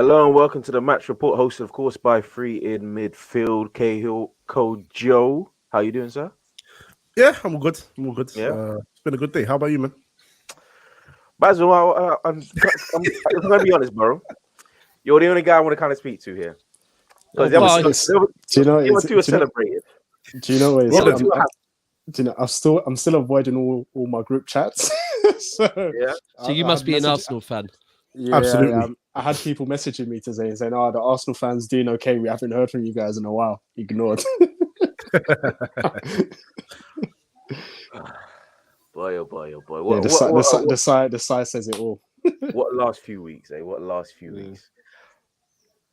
Hello and welcome to the match report, hosted, of course, by Free in Midfield, Cahill, Code Joe. How you doing, sir? Yeah, I'm all good. Yeah. It's been a good day. How about you, man? Basil, I'm going to be honest, bro. You're the only guy I want to kind of speak to here. Because do the other two are celebrated. Do you know what? The other two are happy. Do you know? I'm still avoiding all my group chats. So you must be an Arsenal fan. Yeah, Absolutely. I had people messaging me today saying, "Oh, the Arsenal fans doing okay. We haven't heard from you guys in a while." Ignored. Boy, oh boy, oh boy. Yeah, the size says it all. What last few weeks, eh? What last few weeks?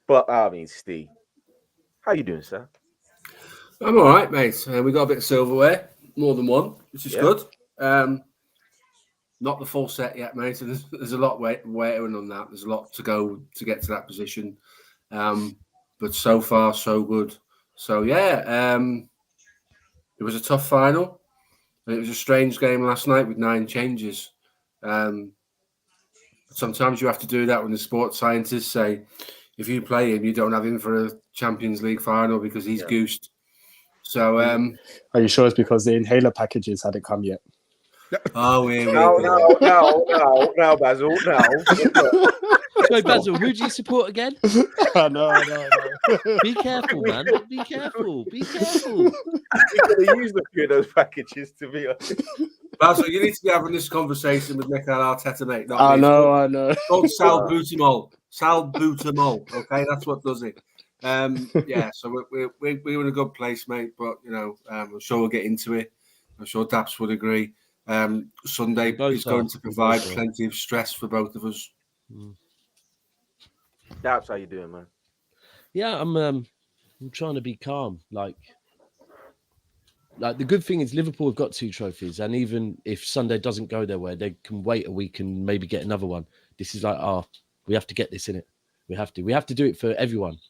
But I mean, Steve, how you doing, sir? I'm all right, mate. We got a bit of silverware, more than one, which is good. Not the full set yet, mate. So there's a lot waiting on that. There's a lot to go to get to that position. But so far, so good. So yeah, it was a tough final. And it was a strange game last night with 9 changes. Sometimes you have to do that when the sports scientists say, if you play him, you don't have him for a Champions League final because he's goosed. So, are you sure it's because the inhaler packages hadn't come yet? Oh, Now, Basil, now. So, Basil, who do you support again? I know. Be careful, man. Be careful. You're going to use a few of those packages, to be honest. Basil, you need to be having this conversation with Mikel Arteta, mate. I know. It's called salbutamol. Okay, that's what does it. So we're in a good place, mate. But I'm sure we'll get into it. I'm sure Daps would agree. Sunday is going to provide plenty of stress for both of us. Daps, how you doing, man? Yeah, I'm trying to be calm. Like the good thing is Liverpool have got 2 trophies, and even if Sunday doesn't go their way, they can wait a week and maybe get another one. This is like, we have to get this in it. We have to do it for everyone.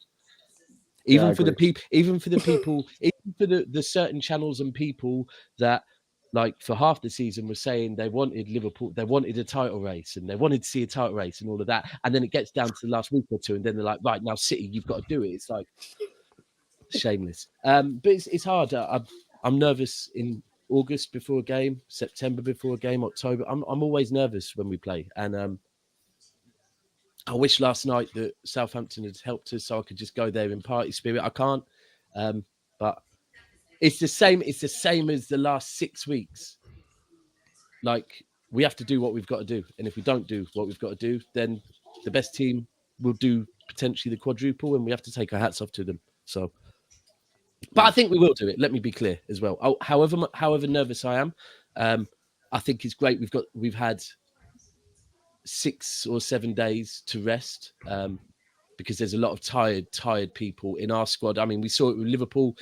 Even for the people, even for the certain channels and people that, like, for half the season were saying they wanted Liverpool, they wanted a title race, and they wanted to see a title race and all of that. And then it gets down to the last week or two, and then they're like, right, now City, you've got to do it. It's like shameless. But it's hard. I'm nervous in August before a game, September before a game, October. I'm always nervous when we play. And I wish last night that Southampton had helped us so I could just go there in party spirit. I can't. But it's the same. It's the same as the last 6 weeks. Like, we have to do what we've got to do. And if we don't do what we've got to do, then the best team will do potentially the quadruple, and we have to take our hats off to them. So, but I think we will do it. Let me be clear as well. However nervous I am, I think it's great. We've had 6 or 7 days to rest, because there's a lot of tired people in our squad. I mean, we saw it with Liverpool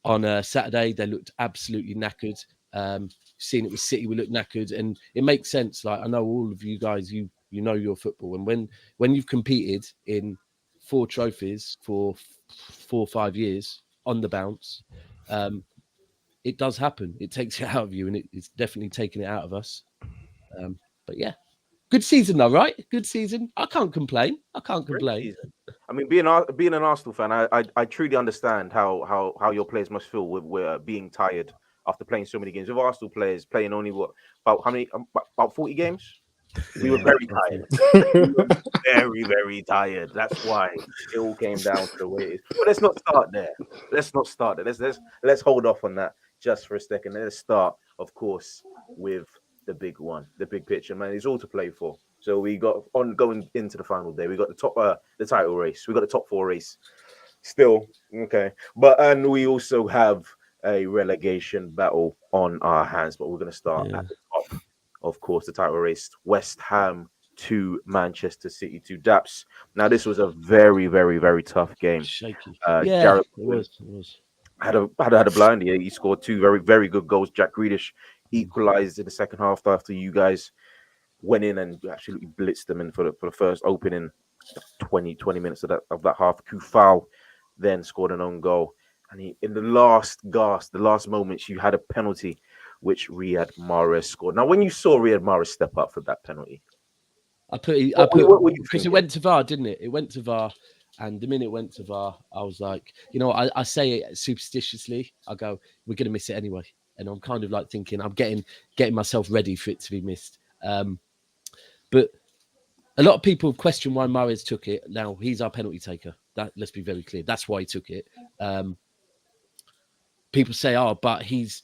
on Saturday. They looked absolutely knackered. Seeing it with City, we looked knackered, and it makes sense. Like, I know all of you guys, you know your football, and when you've competed in 4 trophies for 4 or 5 years on the bounce, it does happen. It takes it out of you, and it's definitely taking it out of us. But yeah. Good season, though, right? Good season. I can't complain. I mean, being an Arsenal fan, I truly understand how your players must feel with being tired after playing so many games. With Arsenal players playing only about 40 games? We were very tired. Very, very tired. That's why it all came down to the way it is. But let's not start there. Let's hold off on that just for a second. Let's start, of course, with the big one, the big picture, man. It's all to play for. So we got going into the final day. We got the title race. We got the top 4 race still, okay. And we also have a relegation battle on our hands. But we're going to start at the top, of course, the title race. West Ham to Manchester City to Daps. Now this was a very, very, very tough game. Shaky. Gareth it was. Had a blindy. He scored 2 very, very good goals. Jack Grealish equalized in the second half after you guys went in and absolutely blitzed them in for the first opening 20 minutes of that half. Kufal then scored an own goal, and in the last moments, you had a penalty which Riyad Mahrez scored. Now, when you saw Riyad Mahrez step up for that penalty, I What put were you because it thinking? went to VAR, didn't it? It went to VAR, and the minute it went to VAR, I was like, you know, I say it superstitiously. I go, we're gonna miss it anyway, and I'm kind of like thinking I'm getting myself ready for it to be missed. But a lot of people question why Mahrez took it. Now he's our penalty taker. That let's be very clear. That's why he took it. People say, "Oh, but he's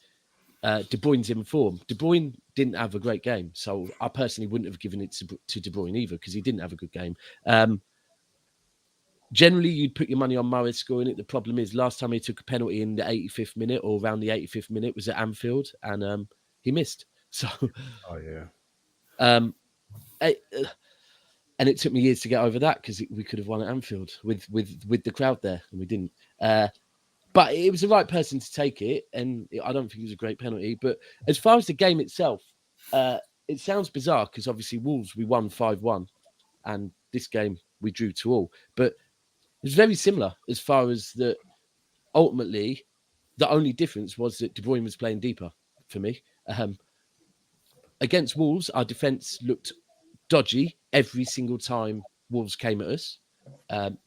De Bruyne's in form." De Bruyne didn't have a great game, so I personally wouldn't have given it to De Bruyne either because he didn't have a good game. Generally, you'd put your money on Mahrez scoring it. The problem is, last time he took a penalty in the 85th minute or around the 85th minute was at Anfield, and he missed. So, Oh yeah. And it took me years to get over that because we could have won at Anfield with the crowd there, and we didn't. But it was the right person to take it, and I don't think it was a great penalty. But as far as the game itself, it sounds bizarre because obviously Wolves, we won 5-1, and this game we drew 2-2. But it was very similar as far as that. Ultimately, the only difference was that De Bruyne was playing deeper for me. Against Wolves, our defence looked dodgy every single time Wolves came at us.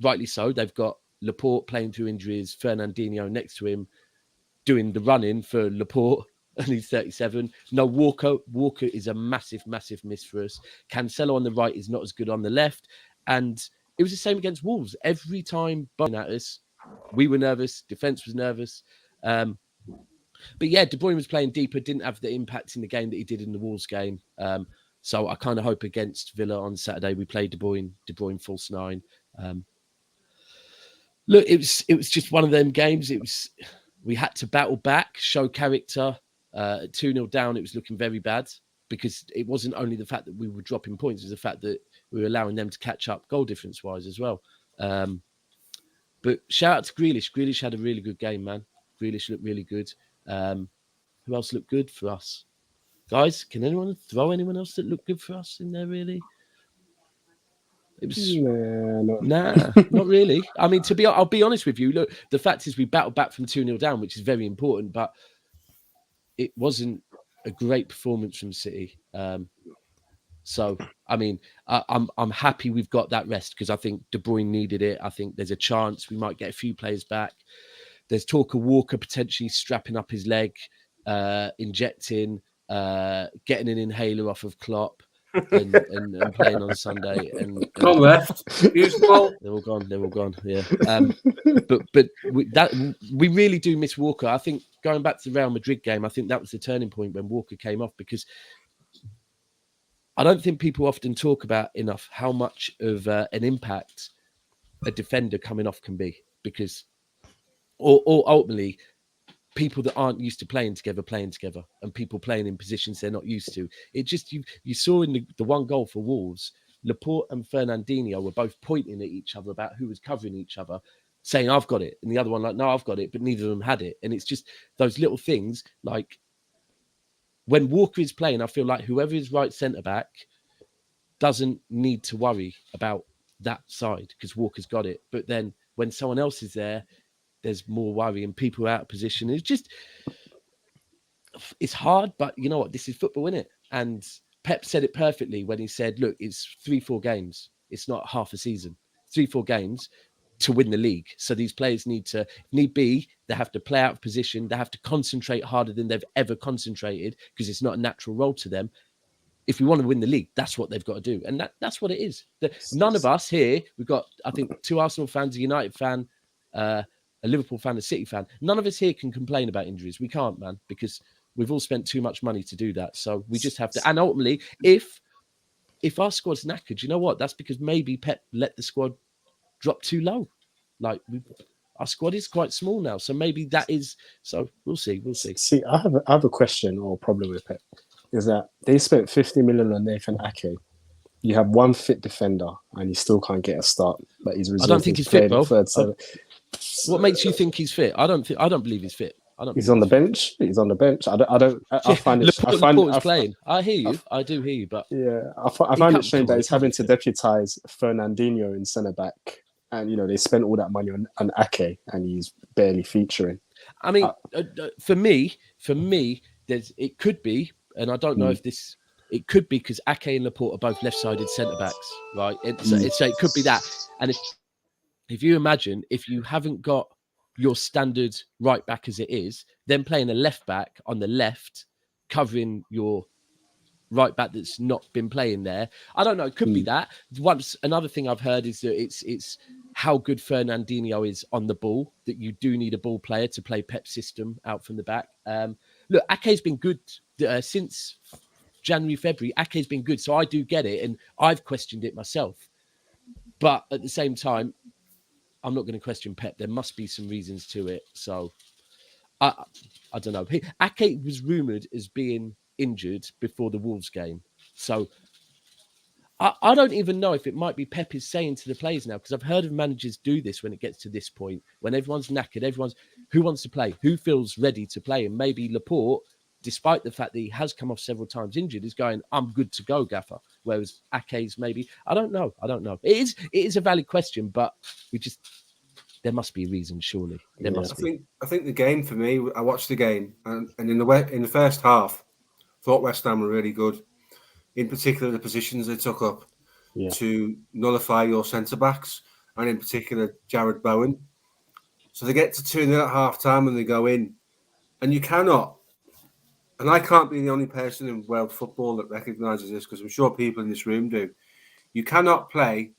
Rightly so. They've got Laporte playing through injuries, Fernandinho next to him doing the running for Laporte, and he's 37. No, Walker. Walker is a massive, massive miss for us. Cancelo on the right is not as good on the left. And it was the same against Wolves. Every time bowling at us, we were nervous. Defence was nervous. But yeah, De Bruyne was playing deeper, didn't have the impact in the game that he did in the Wolves game. So I kind of hope against Villa on Saturday we play De Bruyne false nine. Look, it was just one of them games. We had to battle back, show character. 2-0 down, it was looking very bad because it wasn't only the fact that we were dropping points, it was the fact that we were allowing them to catch up goal difference wise as well. But shout out to Grealish. Grealish had a really good game, man. Grealish looked really good. Who else looked good for us? Guys, can anyone throw anyone else that looked good for us in there, really? It was not really. I mean, I'll be honest with you. Look, the fact is we battled back from 2-0 down, which is very important, but it wasn't a great performance from City. So, I mean, I'm happy we've got that rest because I think De Bruyne needed it. I think there's a chance we might get a few players back. There's talk of Walker potentially strapping up his leg, injecting, getting an inhaler off of Klopp and playing on Sunday. And Gone left. Useful. They're all gone. Yeah. But we really do miss Walker. I think going back to the Real Madrid game, I think that was the turning point when Walker came off because I don't think people often talk about enough how much of an impact a defender coming off can be because or ultimately people that aren't used to playing together and people playing in positions they're not used to. It just you saw in the one goal for Wolves, Laporte and Fernandinho were both pointing at each other about who was covering each other, saying I've got it, and the other one like no I've got it, but neither of them had it. And it's just those little things like when Walker is playing, I feel like whoever is right centre back doesn't need to worry about that side because Walker's got it. But then when someone else is there, there's more worry and people are out of position. It's hard, but you know what? This is football, isn't it? And Pep said it perfectly when he said, look, it's 3-4 games. It's not half a season. 3-4 games to win the league. So these players need be, they have to play out of position. They have to concentrate harder than they've ever concentrated because it's not a natural role to them. If we want to win the league, that's what they've got to do. And that's what it is. None of us here, we've got, I think, 2 Arsenal fans, a United fan, a Liverpool fan, a City fan. None of us here can complain about injuries. We can't, man, because we've all spent too much money to do that. So we just have to. And ultimately, if our squad's knackered, you know what? That's because maybe Pep let the squad drop too low. Like our squad is quite small now, so maybe that is. So we'll see. See, I have a question or a problem with Pep. Is that they spent 50 million on Nathan Ake. You have one fit defender, and you still can't get a start. But he's I don't think he's fit, bro. What makes you think he's fit? I don't believe he's fit. He's on the bench. He's on the bench. I find it. Laporte's playing. I hear you. I do hear you, but yeah, I find it strange that he's having to deputise Fernandinho in centre back, and they spent all that money on Ake, and he's barely featuring. I mean, for me, it could be, and I don't know if this it could be because Ake and Laporte are both left-sided centre backs, right? So it could be that. And if you imagine, if you haven't got your standard right back as it is, then playing a left back on the left, covering your right back that's not been playing there. I don't know. It could be that. Once another thing I've heard is that it's how good Fernandinho is on the ball, that you do need a ball player to play Pep's system out from the back. Look, Ake's been good since January, February. Ake's been good. So I do get it. And I've questioned it myself. But at the same time, I'm not going to question Pep. There must be some reasons to it. So I don't know. Ake was rumoured as being injured before the Wolves game. So I don't even know if it might be Pep is saying to the players now, because I've heard of managers do this when it gets to this point, when everyone's knackered, who wants to play, who feels ready to play. And maybe Laporte, despite the fact that he has come off several times injured, is going, I'm good to go, Gaffer. Whereas Ake's maybe, I don't know. It is a valid question, but there must be a reason, surely. There must be. I think the game for me, I watched the game, and in the first half, thought West Ham were really good. In particular, the positions they took up to nullify your centre backs, and in particular, Jared Bowen. So they get to 2-0 at half time and they go in, and you cannot. And I can't be the only person in world football that recognises this, because I'm sure people in this room do. You cannot play.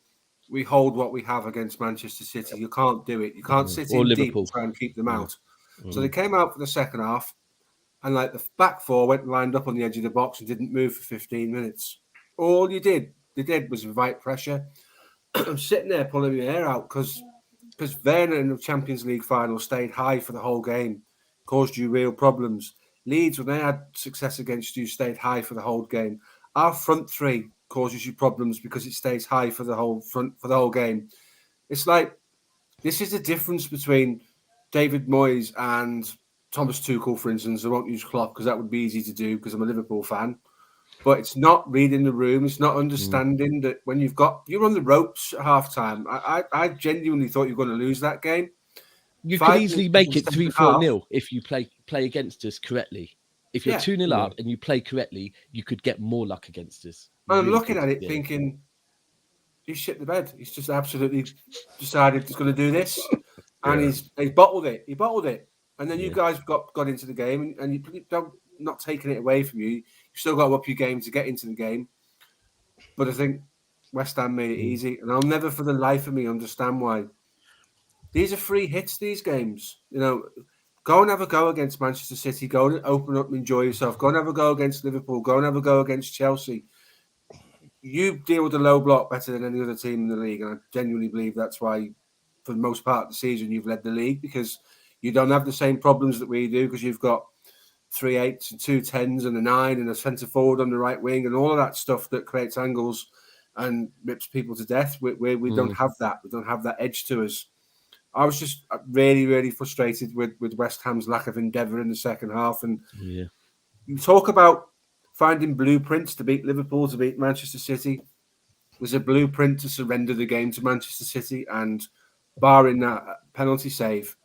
We hold what we have against Manchester City. You can't do it. You can't sit in Liverpool. deep and try and keep them out. So they came out for the second half, and like the back four went and lined up on the edge of the box and didn't move for 15 minutes. All they did was invite pressure. I'm sitting there pulling my hair out because Werner in the Champions League final stayed high for the whole game, caused you real problems. Leeds, when they had success against you, stayed high for the whole game. Our front three causes you problems because it stays high for the whole game. It's like, this is the difference between David Moyes and Thomas Tuchel, for instance. I won't use Klopp because that would be easy to do because I'm a Liverpool fan. But it's not reading the room. It's not understanding that when you're on the ropes at half time. I genuinely thought you were going to lose that game. You could easily make it 3-4-0 if you play against us correctly. If you're 2-0 up and you play correctly, you could get more luck against us. And I'm looking at it thinking, he's shit the bed. He's just absolutely decided he's going to do this. And he's bottled it. He bottled it. And then you guys got into the game, and you don't, not taking it away from you. You still got to up your game to get into the game. But I think West Ham made it easy. And I'll never for the life of me understand why. These are free hits, these games. You know, go and have a go against Manchester City. Go and open up and enjoy yourself. Go and have a go against Liverpool. Go and have a go against Chelsea. You deal with the low block better than any other team in the league. And I genuinely believe that's why, for the most part of the season, you've led the league, because you don't have the same problems that we do, because you've got 3 8s and 2 10s and a 9 and a centre forward on the right wing and all of that stuff that creates angles and rips people to death. We don't have that. We don't have that edge to us. I was just really, really frustrated with West Ham's lack of endeavour in the second half. And you talk about finding blueprints to beat Liverpool, to beat Manchester City. There's a blueprint to surrender the game to Manchester City, and barring that penalty save,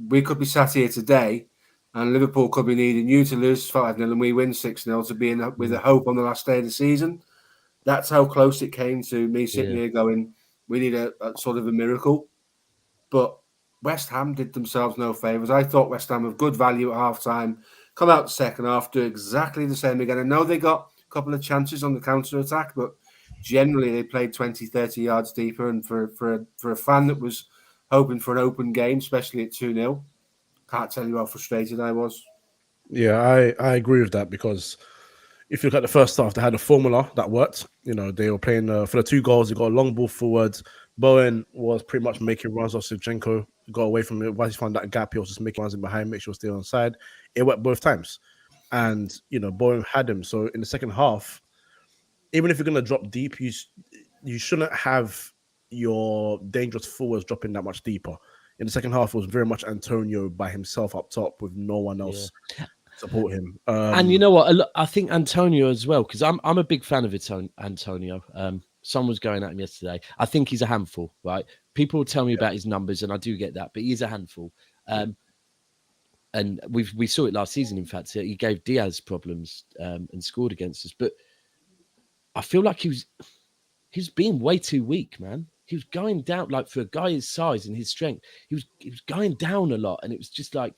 we could be sat here today and Liverpool could be needing you to lose 5-0 and we win 6-0 to be with a hope on the last day of the season. That's how close it came to me sitting here going, we need a sort of a miracle. But West Ham did themselves no favours. I thought West Ham of good value at half-time, come out the second half, do exactly the same again. I know they got a couple of chances on the counter-attack, but generally they played 20, 30 yards deeper. And for a fan that was hoping for an open game, especially at 2-0, can't tell you how frustrated I was. Yeah, I agree with that, because if you look at the first half, they had a formula that worked. You know, they were playing for the 2 goals. They got a long ball forward. Bowen was pretty much making runs off Shevchenko. Got away from it. Once he found that gap, he was just making runs in behind, make sure he stay on side. It worked both times. And, you know, Bowen had him. So in the second half, even if you're going to drop deep, you shouldn't have your dangerous forwards dropping that much deeper. In the second half, it was very much Antonio by himself up top with no one else support him. And you know what? I think Antonio as well, because I'm a big fan of Antonio. Someone was going at him yesterday. I think he's a handful, right? People tell me about his numbers, and I do get that, but he's a handful. and we saw it last season. In fact, he gave Diaz problems and scored against us. But I feel like he was being way too weak, man. He was going down, like for a guy his size and his strength, he was going down a lot, and it was just like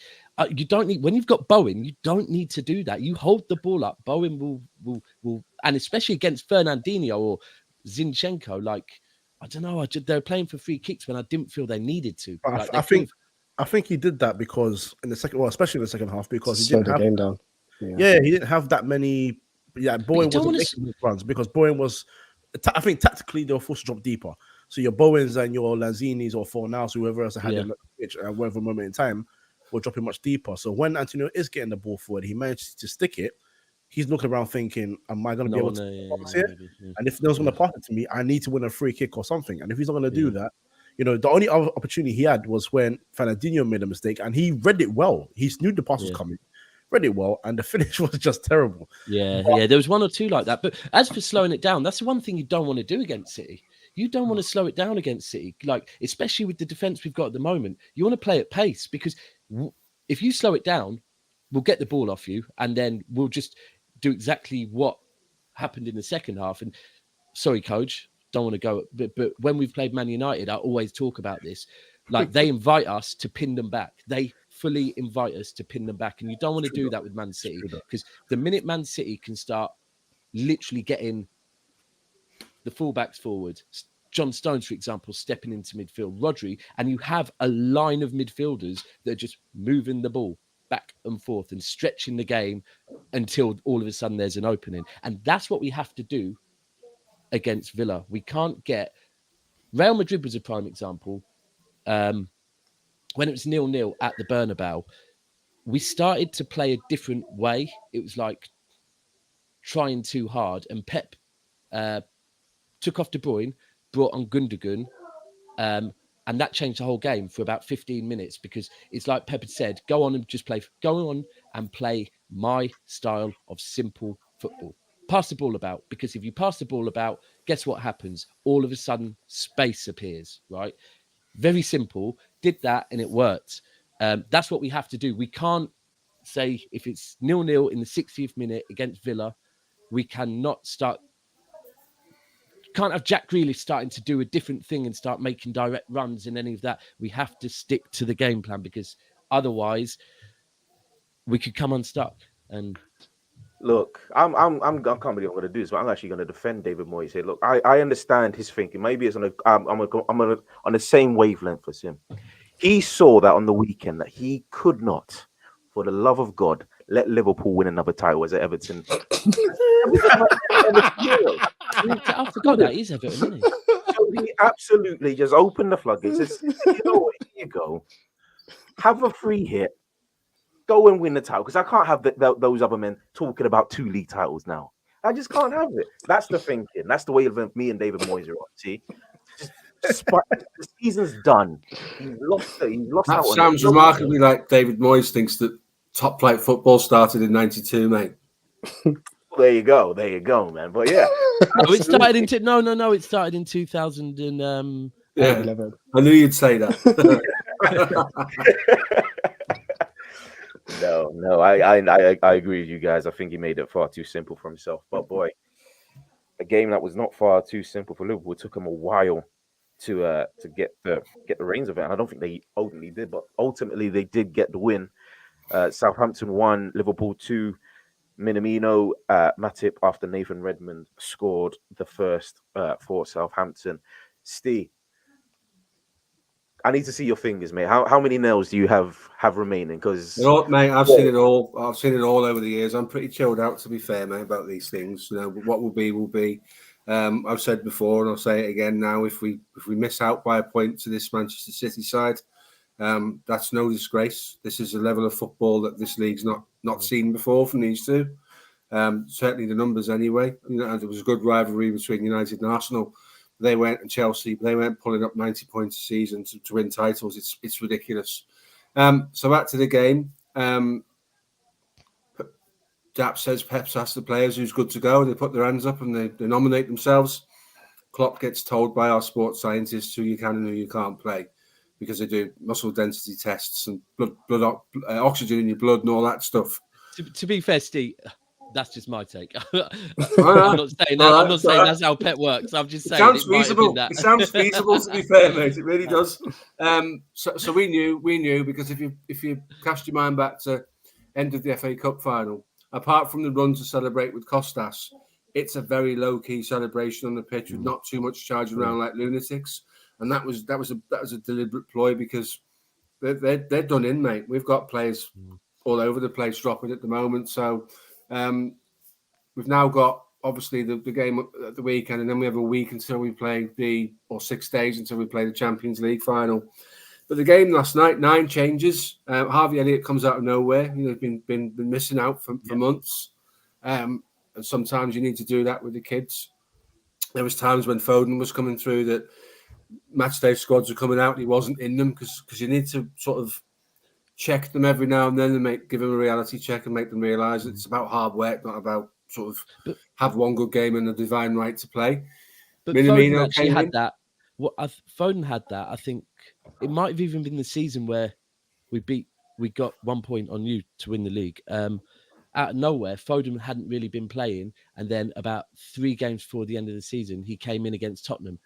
you don't need, when you've got Bowen, you don't need to do that. You hold the ball up, Bowen will, and especially against Fernandinho or Zinchenko, like I don't know, they're playing for free kicks when I didn't feel they needed to. Like, I think he did that because in the second, well, especially in the second half, because he Slow didn't the have game down. Yeah, he didn't have that many. Yeah, Bowen wasn't making these runs because Bowen was. I think tactically they were forced to drop deeper. So your Bowens and your Lanzinis or Fornals, whoever else had him at the pitch at whatever moment in time, were dropping much deeper. So when Antonio is getting the ball forward, he managed to stick it. He's looking around thinking, "Am I going to be able to pass it? And if no one's going to pass it to me, I need to win a free kick or something." And if he's not going to do that, the only other opportunity he had was when Fernandinho made a mistake, and he read it well. He knew the pass was coming. Read it well, and the finish was just terrible. Yeah, there was one or two like that. But as for slowing it down, that's the one thing you don't want to do against City. You don't want to slow it down against City, like especially with the defense we've got at the moment. You want to play at pace because if you slow it down, we'll get the ball off you, and then we'll just do exactly what happened in the second half. And sorry, coach, don't want to go, but when we've played Man United, I always talk about this. Like they invite us to pin them back. They fully invite us to pin them back. And you don't want to do that with Man City because the minute Man City can start literally getting the fullbacks forward, John Stones, for example, stepping into midfield, Rodri, and you have a line of midfielders that are just moving the ball back and forth and stretching the game until all of a sudden there's an opening. And that's what we have to do against Villa. We can't get... Real Madrid was a prime example. When it was 0-0 at the Bernabeu, we started to play a different way. It was like trying too hard, and Pep took off De Bruyne, brought on Gundogan, and that changed the whole game for about 15 minutes because it's like Pep had said, go on and play my style of simple football. Pass the ball about, because if you pass the ball about, guess what happens? All of a sudden, space appears, right? Very simple. Did that and it worked. That's what we have to do. We can't say if it's 0-0 in the 60th minute against Villa, we cannot start. Can't have Jack Grealish starting to do a different thing and start making direct runs and any of that. We have to stick to the game plan because otherwise we could come unstuck. And look, I can't believe I'm going to do this, but I'm actually going to defend David Moyes here. Look, I understand his thinking. Maybe it's I'm on the same wavelength as him. He saw that on the weekend that he could not, for the love of God, let Liverpool win another title as Everton. I forgot that he's Everton, isn't he? So he absolutely just opened the floodgates. Says, you know what? Here you go. Have a free hit. Go and win the title, because I can't have those other men talking about 2 league titles now. I just can't have it. That's the thinking. That's the way of me and David Moyes are on. See, the season's done. He's lost. That sounds remarkably like David Moyes thinks that top flight football started in '92, mate. There you go, man. But yeah, it started in no. It started in 2000 and yeah. 11. I knew you'd say that. No, I agree with you guys. I think he made it far too simple for himself. But boy, a game that was not far too simple for Liverpool. It took him a while to get the reins of it. And I don't think they ultimately did, but ultimately they did get the win. Southampton 1, Liverpool 2. Minamino, Matip after Nathan Redmond scored the first for Southampton. Steve, I need to see your fingers, mate. How many nails do you have remaining? Because mate, I've seen it all. I've seen it all over the years. I'm pretty chilled out, to be fair, mate, about these things. You know, what will be will be. I've said before, and I'll say it again now. If we miss out by a point to this Manchester City side, that's no disgrace. This is a level of football that this league's not seen before from these two. Certainly the numbers anyway. You know, there was a good rivalry between United and Arsenal. They went, and Chelsea, they went pulling up 90 points a season to win titles. It's ridiculous. So back to the game. Daps says Pep's asked the players who's good to go. They put their hands up and they nominate themselves. Klopp gets told by our sports scientists who you can and who you can't play. because they do muscle density tests and blood oxygen in your blood and all that stuff. To be fair, Steve, that's just my take. Right. I'm not saying that. All I'm right, not saying that's how Pep works. I'm just It saying sounds it might have been feasible. that. It sounds feasible, to be fair, mate. It really does. So we knew because if you cast your mind back to end of the FA Cup final, apart from the run to celebrate with Costas, it's a very low key celebration on the pitch with not too much charging around like lunatics, and that was a deliberate ploy because they're done in, mate. We've got players all over the place dropping at the moment, so we've now got obviously the game at the weekend, and then we have a week until we play or 6 days until we play the Champions League final. But the game last night, 9 changes. Harvey Elliott comes out of nowhere. He's been missing out for months, and sometimes you need to do that with the kids. There was times when Foden was coming through that matchday squads are coming out. He wasn't in them because you need to sort of check them every now and then and give them a reality check and make them realise it's about hard work, not about sort of have one good game and a divine right to play. But Foden actually had that. Foden had that. I think it might have even been the season where we got 1 point on you to win the league. Out of nowhere, Foden hadn't really been playing, and then about 3 games before the end of the season, he came in against Tottenham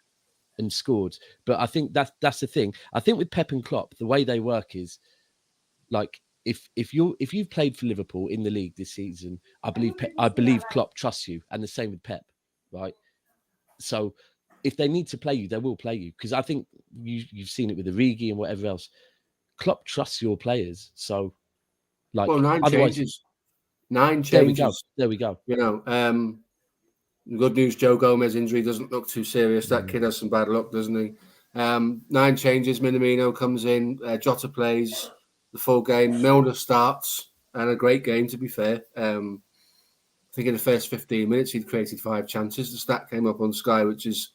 and scored. But I think that's the thing. I think with Pep and Klopp, the way they work is like if you've played for Liverpool in the league this season, I believe Klopp trusts you, and the same with Pep, right? So if they need to play you, they will play you, because I think you've seen it with Origi and whatever else. Klopp trusts your players, so like 9 changes. 9 changes. There we go. You know, good news: Joe Gomez injury doesn't look too serious. That kid has some bad luck, doesn't he? 9 changes. Minamino comes in. Jota plays the full game. Milner starts, and a great game, to be fair. I think in the first 15 minutes he'd created 5 chances. The stat came up on Sky, which is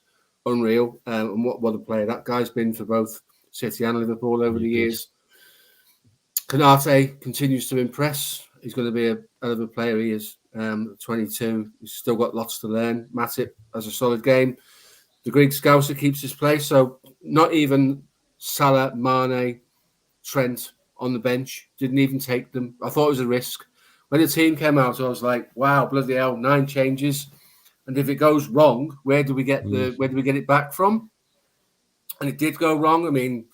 unreal. And what a player that guy's been for both City and Liverpool over the years. Konate continues to impress. He's going to be a hell of a player. He is 22. He's still got lots to learn. Matip has a solid game. The Greek Scouser keeps his place. So not even Salah, Mane, Trent on the bench. Didn't even take them. I thought it was a risk. When the team came out, I was like, wow, bloody hell, 9 changes. And if it goes wrong, where do we get it back from? And it did go wrong. I mean,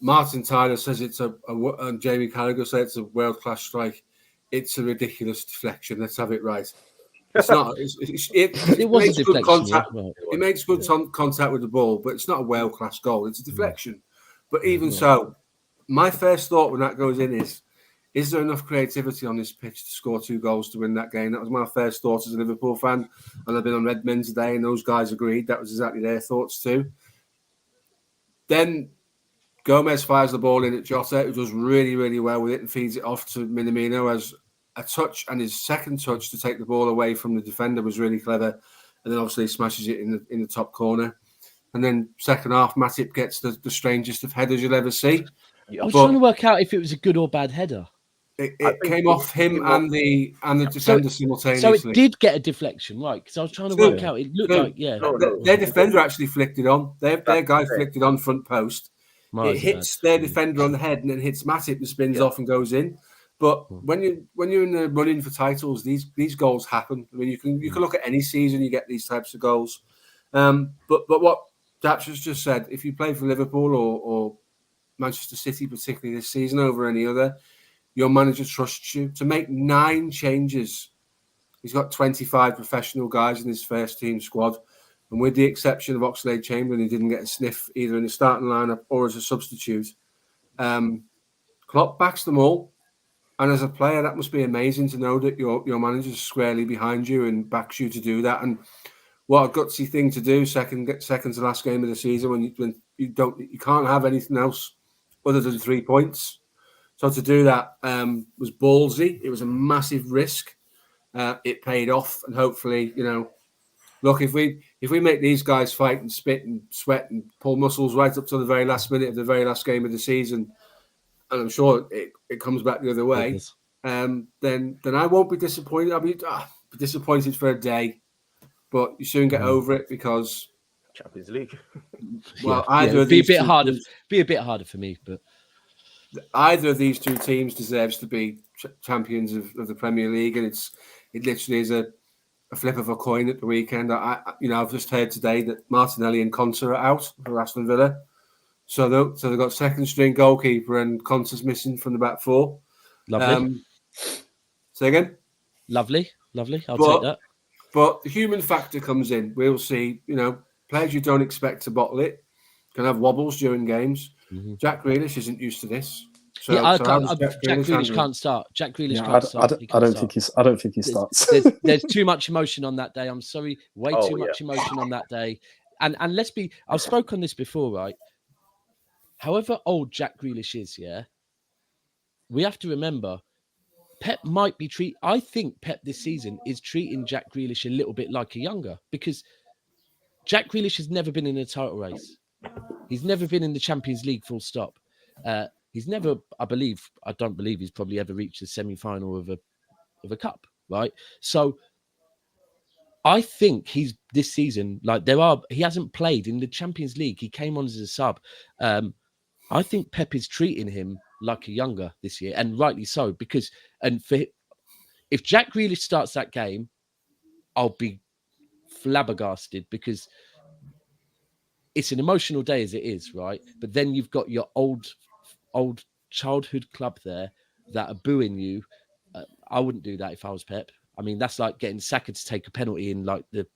Martin Tyler says and Jamie Carragher said it's a world-class strike. It's a ridiculous deflection. Let's have it right. It's not. It was makes a good deflection. contact. It makes good contact with the ball, but it's not a world-class goal. It's a deflection. But even so, my first thought when that goes in is there enough creativity on this pitch to score 2 goals to win that game? That was my first thought as a Liverpool fan. And I've been on Redmen today, and those guys agreed. That was exactly their thoughts too. Then Gomez fires the ball in at Jota, who does really, really well with it and feeds it off to Minamino as a touch, and his second touch to take the ball away from the defender was really clever. And then obviously smashes it in the top corner. And then second half, Matip gets the strangest of headers you'll ever see. I was trying to work out if it was a good or bad header. It came off him and the defender simultaneously. So it did get a deflection, right? Because I was trying to work out. It looked like, their defender actually flicked it on. Their guy flicked it on front post. It hits their defender on the head and then hits Matip and spins off and goes in. But when you're in the running for titles, these goals happen. I mean, you can look at any season, you get these types of goals. But what Daps has just said, if you play for Liverpool or Manchester City, particularly this season over any other, your manager trusts you to make 9 changes. He's got 25 professional guys in his first team squad. And with the exception of Oxlade-Chamberlain, he didn't get a sniff either in the starting lineup or as a substitute. Klopp backs them all. And as a player, that must be amazing to know that your manager's squarely behind you and backs you to do that. And what a gutsy thing to do, second to last game of the season when you can't have anything else other than 3 points. So to do that was ballsy. It was a massive risk. It paid off, and hopefully, look, if we make these guys fight and spit and sweat and pull muscles right up to the very last minute of the very last game of the season, and I'm sure it comes back the other way, then I won't be disappointed. I'll be disappointed for a day, but you soon get over it because Champions League. Well, Yeah, either it'd of be a these bit two harder. teams, Be a bit harder for me, but either of these two teams deserves to be champions of the Premier League, and it literally is a flip of a coin at the weekend. I've just heard today that Martinelli and Conte are out for Aston Villa, so they've got second string goalkeeper and Conte's missing from the back four. lovely, Say again. lovely. I'll take that. But the human factor comes in. We'll see, players you don't expect to bottle it can have wobbles during games. Mm-hmm. Jack Grealish isn't used to this. So, Yeah, how does Jack Grealish can't start. Jack Grealish can't start. I don't think he starts. There's too much emotion on that day. I'm sorry, way too much emotion on that day. And let's be. I've spoken on this before, right? However old Jack Grealish is, yeah, we have to remember Pep might be I think Pep this season is treating Jack Grealish a little bit like a younger, because Jack Grealish has never been in a title race. He's never been in the Champions League, full stop. He's never, I don't believe he's probably ever reached the semi-final of a cup, right? So I think he's this season, he hasn't played in the Champions League. He came on as a sub. I think Pep is treating him like a younger this year, and rightly so, because if Jack Grealish starts that game, I'll be flabbergasted, because it's an emotional day as it is, right? But then you've got your old childhood club there that are booing you. I wouldn't do that if I was Pep. I mean, that's like getting Saka to take a penalty in like the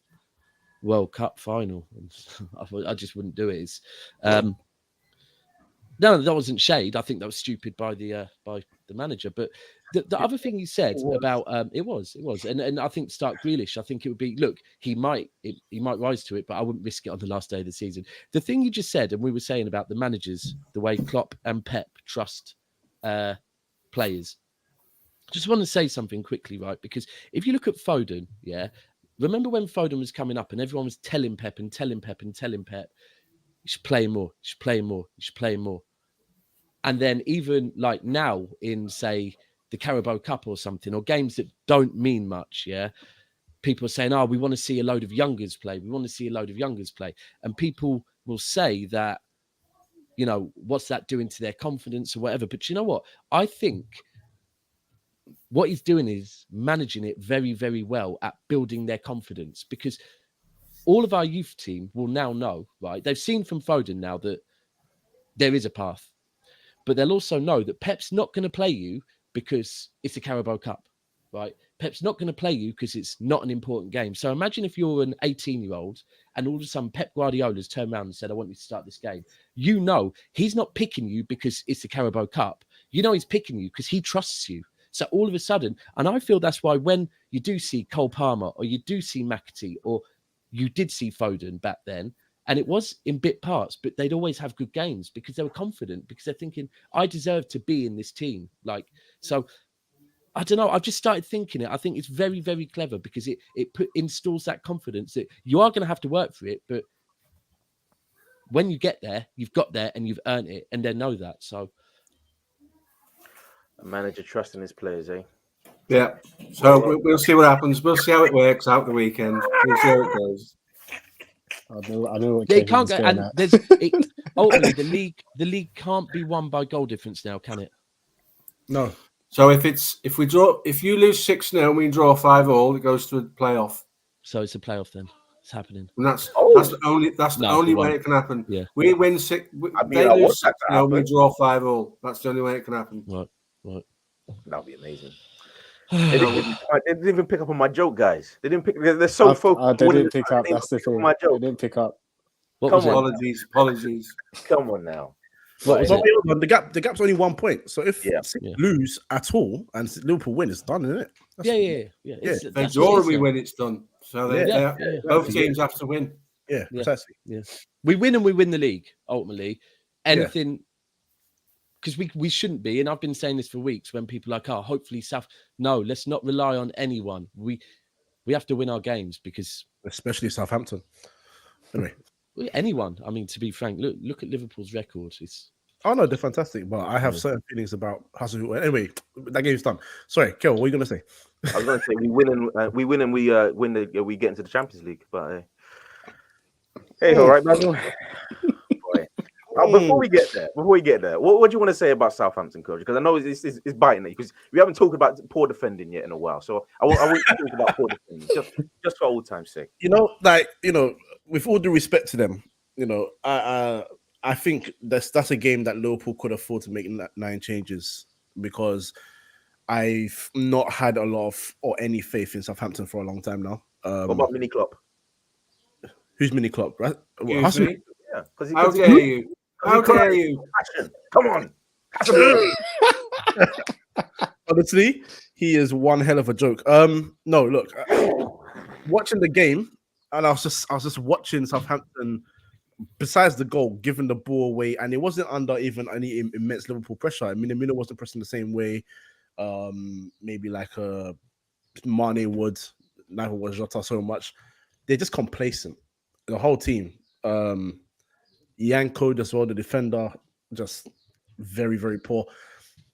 World Cup final. I just wouldn't do it. No, that wasn't shade. I think that was stupid by the manager. But the other thing you said about it was, and I think start Grealish. I think it would be, look, he might rise to it, but I wouldn't risk it on the last day of the season. The thing you just said, and we were saying about the managers, the way Klopp and Pep trust players. Just want to say something quickly, right? Because if you look at Foden, yeah, remember when Foden was coming up and everyone was telling Pep, you should play more, you should play more, you should play more. And then even like now in, say, the Carabao Cup or something, or games that don't mean much, yeah, people are saying, oh, we want to see a load of youngers play. We want to see a load of youngers play. And people will say that, what's that doing to their confidence or whatever? But you know what? I think what he's doing is managing it very, very well at building their confidence, because all of our youth team will now know, right? They've seen from Foden now that there is a path, but they'll also know that Pep's not going to play you because it's a Carabao Cup, right? Pep's not going to play you because it's not an important game. So imagine if you're an 18-year-old and all of a sudden Pep Guardiola's turned around and said, I want you to start this game. He's not picking you because it's the Carabao Cup. He's picking you because he trusts you. So all of a sudden, and I feel that's why when you do see Cole Palmer or you do see McAtee or you did see Foden back then, and it was in bit parts, but they'd always have good games because they were confident, because they're thinking, I deserve to be in this team. So I don't know. I've just started thinking it. I think it's very, very clever because it installs that confidence that you are going to have to work for it. But when you get there, you've got there and you've earned it, and they know that. So a manager trusting his players, eh? Yeah. So we'll see what happens. We'll see how it works out the weekend. We'll see how it goes. I know what they can't Kevin's go, going and at. ultimately the league can't be won by goal difference now, can it? No. So if you lose 6-0 and we draw 5-5, it goes to a playoff. So it's a playoff then. It's happening. And that's the only way won't. it can happen. Yeah. We win 6. They lose 6-0 and we draw 5-5. That's the only way it can happen. Right. That'll be amazing. They didn't even pick up on my joke, guys. They didn't pick. They're so focused. They didn't pick up. That's the thing. My joke. They didn't pick up. Apologies. Come on now. The gap's only 1 point. So if Yeah. lose at all and Liverpool win, it's done, isn't it? Yeah. They draw and we win, it's done. So both teams have to win. Yeah, precisely. Yeah. We win and we win the league, ultimately. Anything, because we shouldn't be, and I've been saying this for weeks when people are like, hopefully South. No, let's not rely on anyone. We have to win our games, because especially Southampton. Anyway. Anyone. I mean, to be frank, look at Liverpool's record. Oh no, they're fantastic, but I have certain feelings about Hustle. Anyway, that game's done. Sorry, Kel, what are you gonna say? I was gonna say we win and we get into the Champions League, but Hey, all right, Basil. Boy. Before we get there, what do you want to say about Southampton, coach? Because I know it's biting it because we haven't talked about poor defending yet in a while. So I want to talk about poor defending just for old time's sake. With all due respect to them, I think that's a game that Liverpool could afford to make 9 changes because I've not had a lot of or any faith in Southampton for a long time now. What about Mini Klopp? Who's Mini Klopp, right? Yeah, because how dare you? How dare you? Come on. Honestly, he is one hell of a joke. No, look, watching the game, and I was just watching Southampton. Besides the goal, giving the ball away, and it wasn't under even any immense Liverpool pressure. I mean, Minamino wasn't pressing the same way. Maybe like Mane would, neither was Jota so much. They're just complacent. The whole team. Yanko as well, the defender, just very, very poor.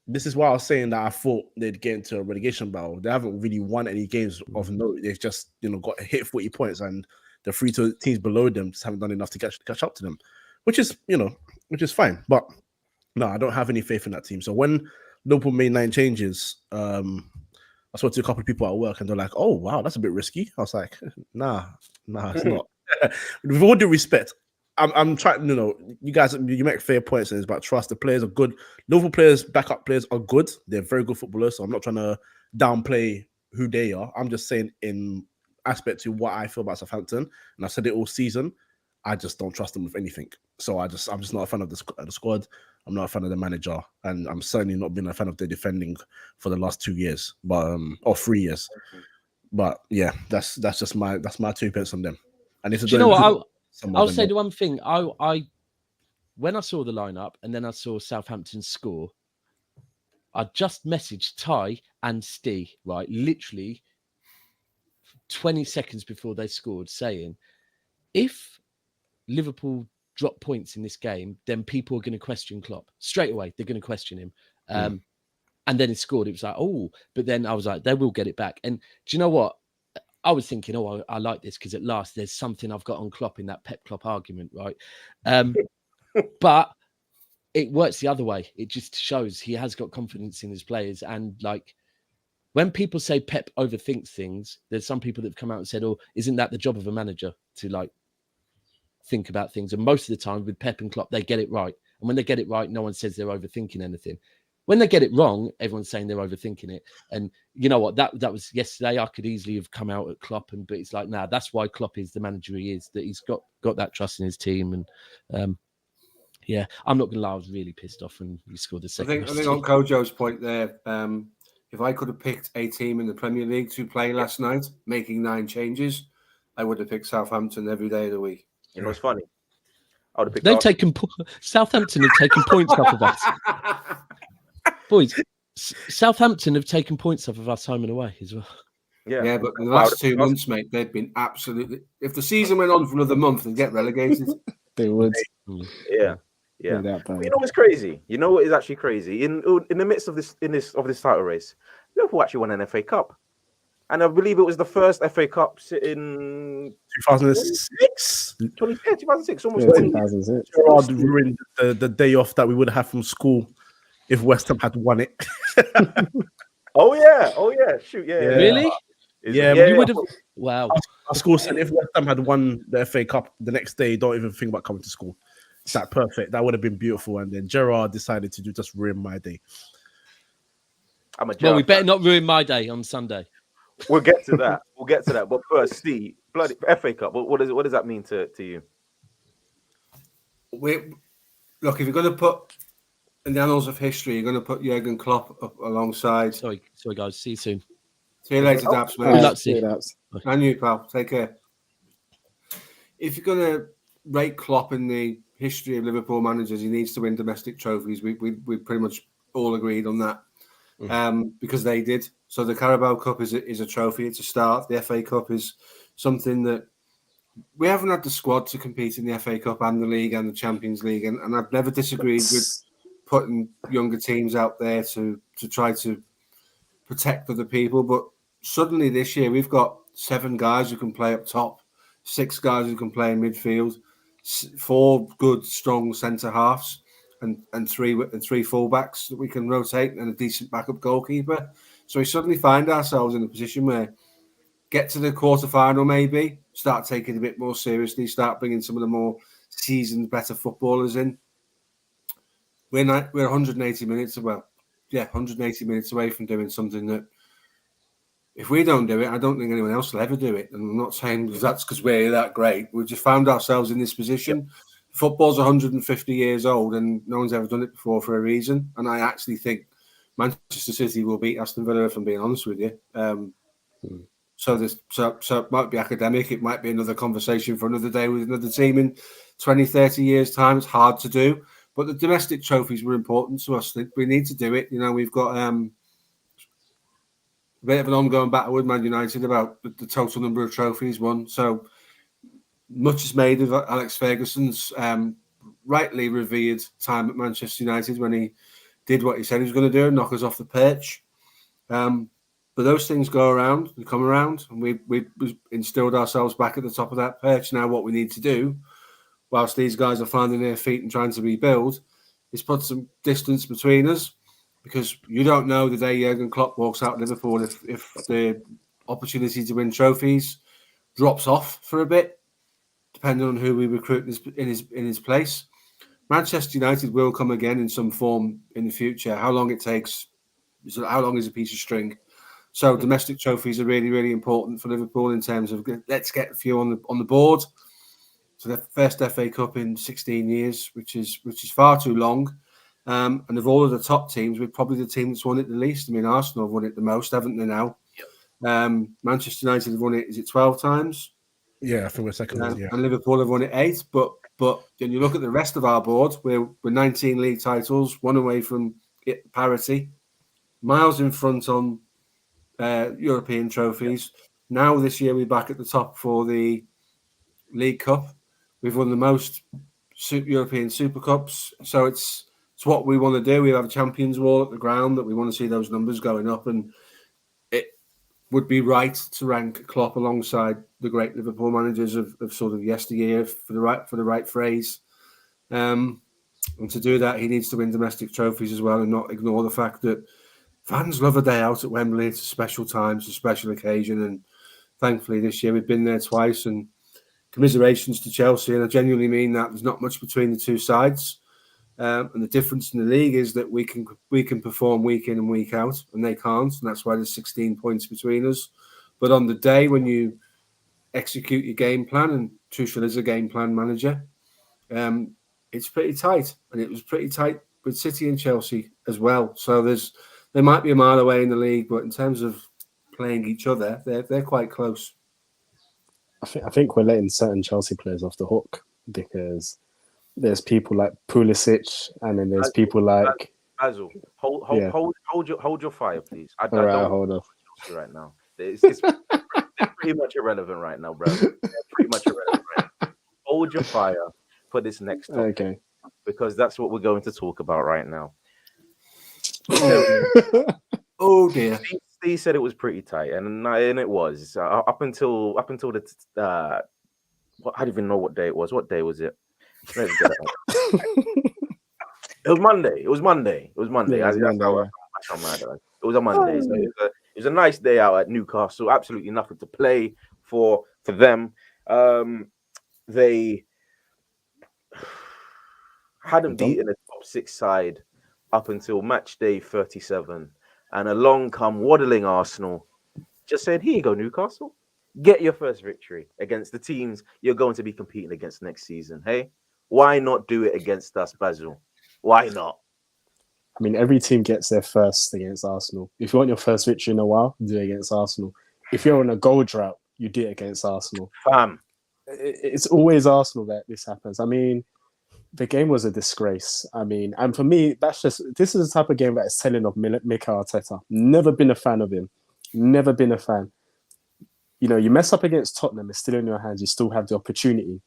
This is why I was saying that I thought they'd get into a relegation battle. They haven't really won any games of note. They've just, got hit 40 points, and the 3 teams below them just haven't done enough to catch up to them, which is fine. But no, I don't have any faith in that team. So when Liverpool made 9 changes, I spoke to a couple of people at work, and they're like, "Oh, wow, that's a bit risky." I was like, "Nah, it's not." With all due respect, I'm trying. You guys, you make fair points, and it's about trust. The players are good. Liverpool players, backup players are good. They're very good footballers. So I'm not trying to downplay who they are. I'm just saying in aspect to what I feel about Southampton, and I said it all season. I just don't trust them with anything. So I'm just not a fan of the squad. I'm not a fan of the manager, and I'm certainly not been a fan of their defending for the last 2 years, or 3 years. But yeah, that's just my 2 pence on them. And if do you know what? I'll say the one thing. I when I saw the lineup and then I saw Southampton score, I just messaged Ty and Steve, right, literally 20 seconds before they scored, saying, if Liverpool drop points in this game, then people are going to question Klopp straight away. They're going to question him. And then he scored. It was like, oh, but then I was like, they will get it back. And do you know what? I was thinking, oh, I like this because at last there's something I've got on Klopp in that Pep Klopp argument, right? But it works the other way. It just shows he has got confidence in his players. And like when people say Pep overthinks things, there's some people that have come out and said, oh, isn't that the job of a manager to like think about things? And most of the time with Pep and Klopp, they get it right. And when they get it right, no one says they're overthinking anything. When they get it wrong, everyone's saying they're overthinking it. And you know what? That was yesterday. I could easily have come out at Klopp, but it's like, nah, that's why Klopp is the manager he is, that he's got that trust in his team. And yeah, I'm not going to lie, I was really pissed off when he scored the second. I think on Kojo's point there, if I could have picked a team in the Premier League to play last night, making 9 changes, I would have picked Southampton every day of the week. You know, it's funny. I would have picked Southampton have taken points off of us. Boys, Southampton have taken points off of us home and away as well. Yeah, but the last 2 months, mate, they've been absolutely. If the season went on for another month and get relegated, they would. Yeah. You know what's crazy? You know what is actually crazy? In the midst of this title race, Liverpool actually won an FA Cup, and I believe it was the first FA Cup in 2006. 2006, almost 2006. Gerrard ruined the day off that we would have had from school if West Ham had won it. Oh yeah, shoot, yeah. Really? You would have. Wow. Our school said if West Ham had won the FA Cup the next day, don't even think about coming to school. It's that perfect. That would have been beautiful. And then Gerrard decided to just ruin my day. Well, we better not ruin my day on Sunday. We'll get to that. But first, Steve, bloody FA Cup. What does that mean to you? Look, if you're going to put in the annals of history, you're going to put Jurgen Klopp up alongside. Sorry, guys. See you soon. See you later, Daps. See you, Daps. And you, pal. Take care. If you're going to rate Klopp in the history of Liverpool managers, he needs to win domestic trophies. We pretty much all agreed on that because they did. So the Carabao Cup is a trophy. It's a start. The FA Cup is something that we haven't had the squad to compete in the FA Cup and the league and the Champions League. And I've never disagreed with putting younger teams out there to try to protect other people. But suddenly this year we've got 7 guys who can play up top, 6 guys who can play in midfield. 4 good, strong centre halves, and three fullbacks that we can rotate, and a decent backup goalkeeper. So we suddenly find ourselves in a position where get to the quarter-final, maybe start taking it a bit more seriously, start bringing some of the more seasoned, better footballers in. We're 180 minutes away. Yeah, 180 minutes away from doing something that, if we don't do it, I don't think anyone else will ever do it. And I'm not saying that's because we're that great. We've just found ourselves in this position. Yep. Football's 150 years old, and no one's ever done it before for a reason. And I actually think Manchester City will beat Aston Villa, if I'm being honest with you. So it might be academic. It might be another conversation for another day with another team in 20, 30 years' time. It's hard to do. But the domestic trophies were important to us. We need to do it. You know, we've got a bit of an ongoing battle with Man United about the total number of trophies won. So much is made of Alex Ferguson's rightly revered time at Manchester United when he did what he said he was going to do and knock us off the perch. But those things go around and come around, and we instilled ourselves back at the top of that perch. Now what we need to do, whilst these guys are finding their feet and trying to rebuild, is put some distance between us, because you don't know the day Jurgen Klopp walks out of Liverpool if the opportunity to win trophies drops off for a bit, depending on who we recruit in his place. Manchester United will come again in some form in the future. How long it takes, how long is a piece of string? So domestic trophies are really, really important for Liverpool in terms of let's get a few on the board. So the first FA Cup in 16 years, which is far too long. And of all of the top teams, we're probably the team that's won it the least. I mean, Arsenal have won it the most, haven't they now? Yep. Manchester United have won it, is it 12 times? Yeah, I think we're second. And Liverpool have won it 8. But when you look at the rest of our board, we're 19 league titles, one away from parity, miles in front on European trophies. Now this year we're back at the top for the League Cup. We've won the most European Super Cups. So it's what we want to do. We have a champions wall at the ground that we want to see those numbers going up, and it would be right to rank Klopp alongside the great Liverpool managers of sort of yesteryear, for the right phrase. And to do that, he needs to win domestic trophies as well, and not ignore the fact that fans love a day out at Wembley. It's a special time, it's a special occasion, and thankfully this year we've been there twice. And commiserations to Chelsea, and I genuinely mean that. There's not much between the two sides, and the difference in the league is that we can perform week in and week out, and they can't, and that's why there's 16 points between us. But on the day when you execute your game plan, and Tuchel is a game plan manager, it's pretty tight, and it was pretty tight with City and Chelsea as well. So they might be a mile away in the league, but in terms of playing each other, they're quite close. I think we're letting certain Chelsea players off the hook, because there's people like Pulisic, and then there's people like Basil. Hold your fire, please. I All right, don't hold on. right now. It's pretty much irrelevant right now, bro. Pretty much irrelevant right now. Hold your fire for this next topic, okay, because that's what we're going to talk about right now. Oh dear. Steve said it was pretty tight, and it was up until the I don't even know what day it was. What day was it? It was Monday. It was Monday. Yeah, it was Monday, It was a Monday. So it was a nice day out at Newcastle. Absolutely nothing to play for them. They hadn't beaten a top 6 side up until match day 37. And along come waddling Arsenal. Just said, here you go, Newcastle. Get your first victory against the teams you're going to be competing against next season. Hey, why not do it against us, Basil? Why not? I mean, every team gets their first against Arsenal. If you want your first victory in a while, do it against Arsenal. If you're on a goal drought, you do it against Arsenal. Fam. It's always Arsenal that this happens. I mean, the game was a disgrace. I mean, and for me, this is the type of game that is telling of Mikel Arteta. Never been a fan of him. Never been a fan. You know, you mess up against Tottenham, it's still in your hands. You still have the opportunity.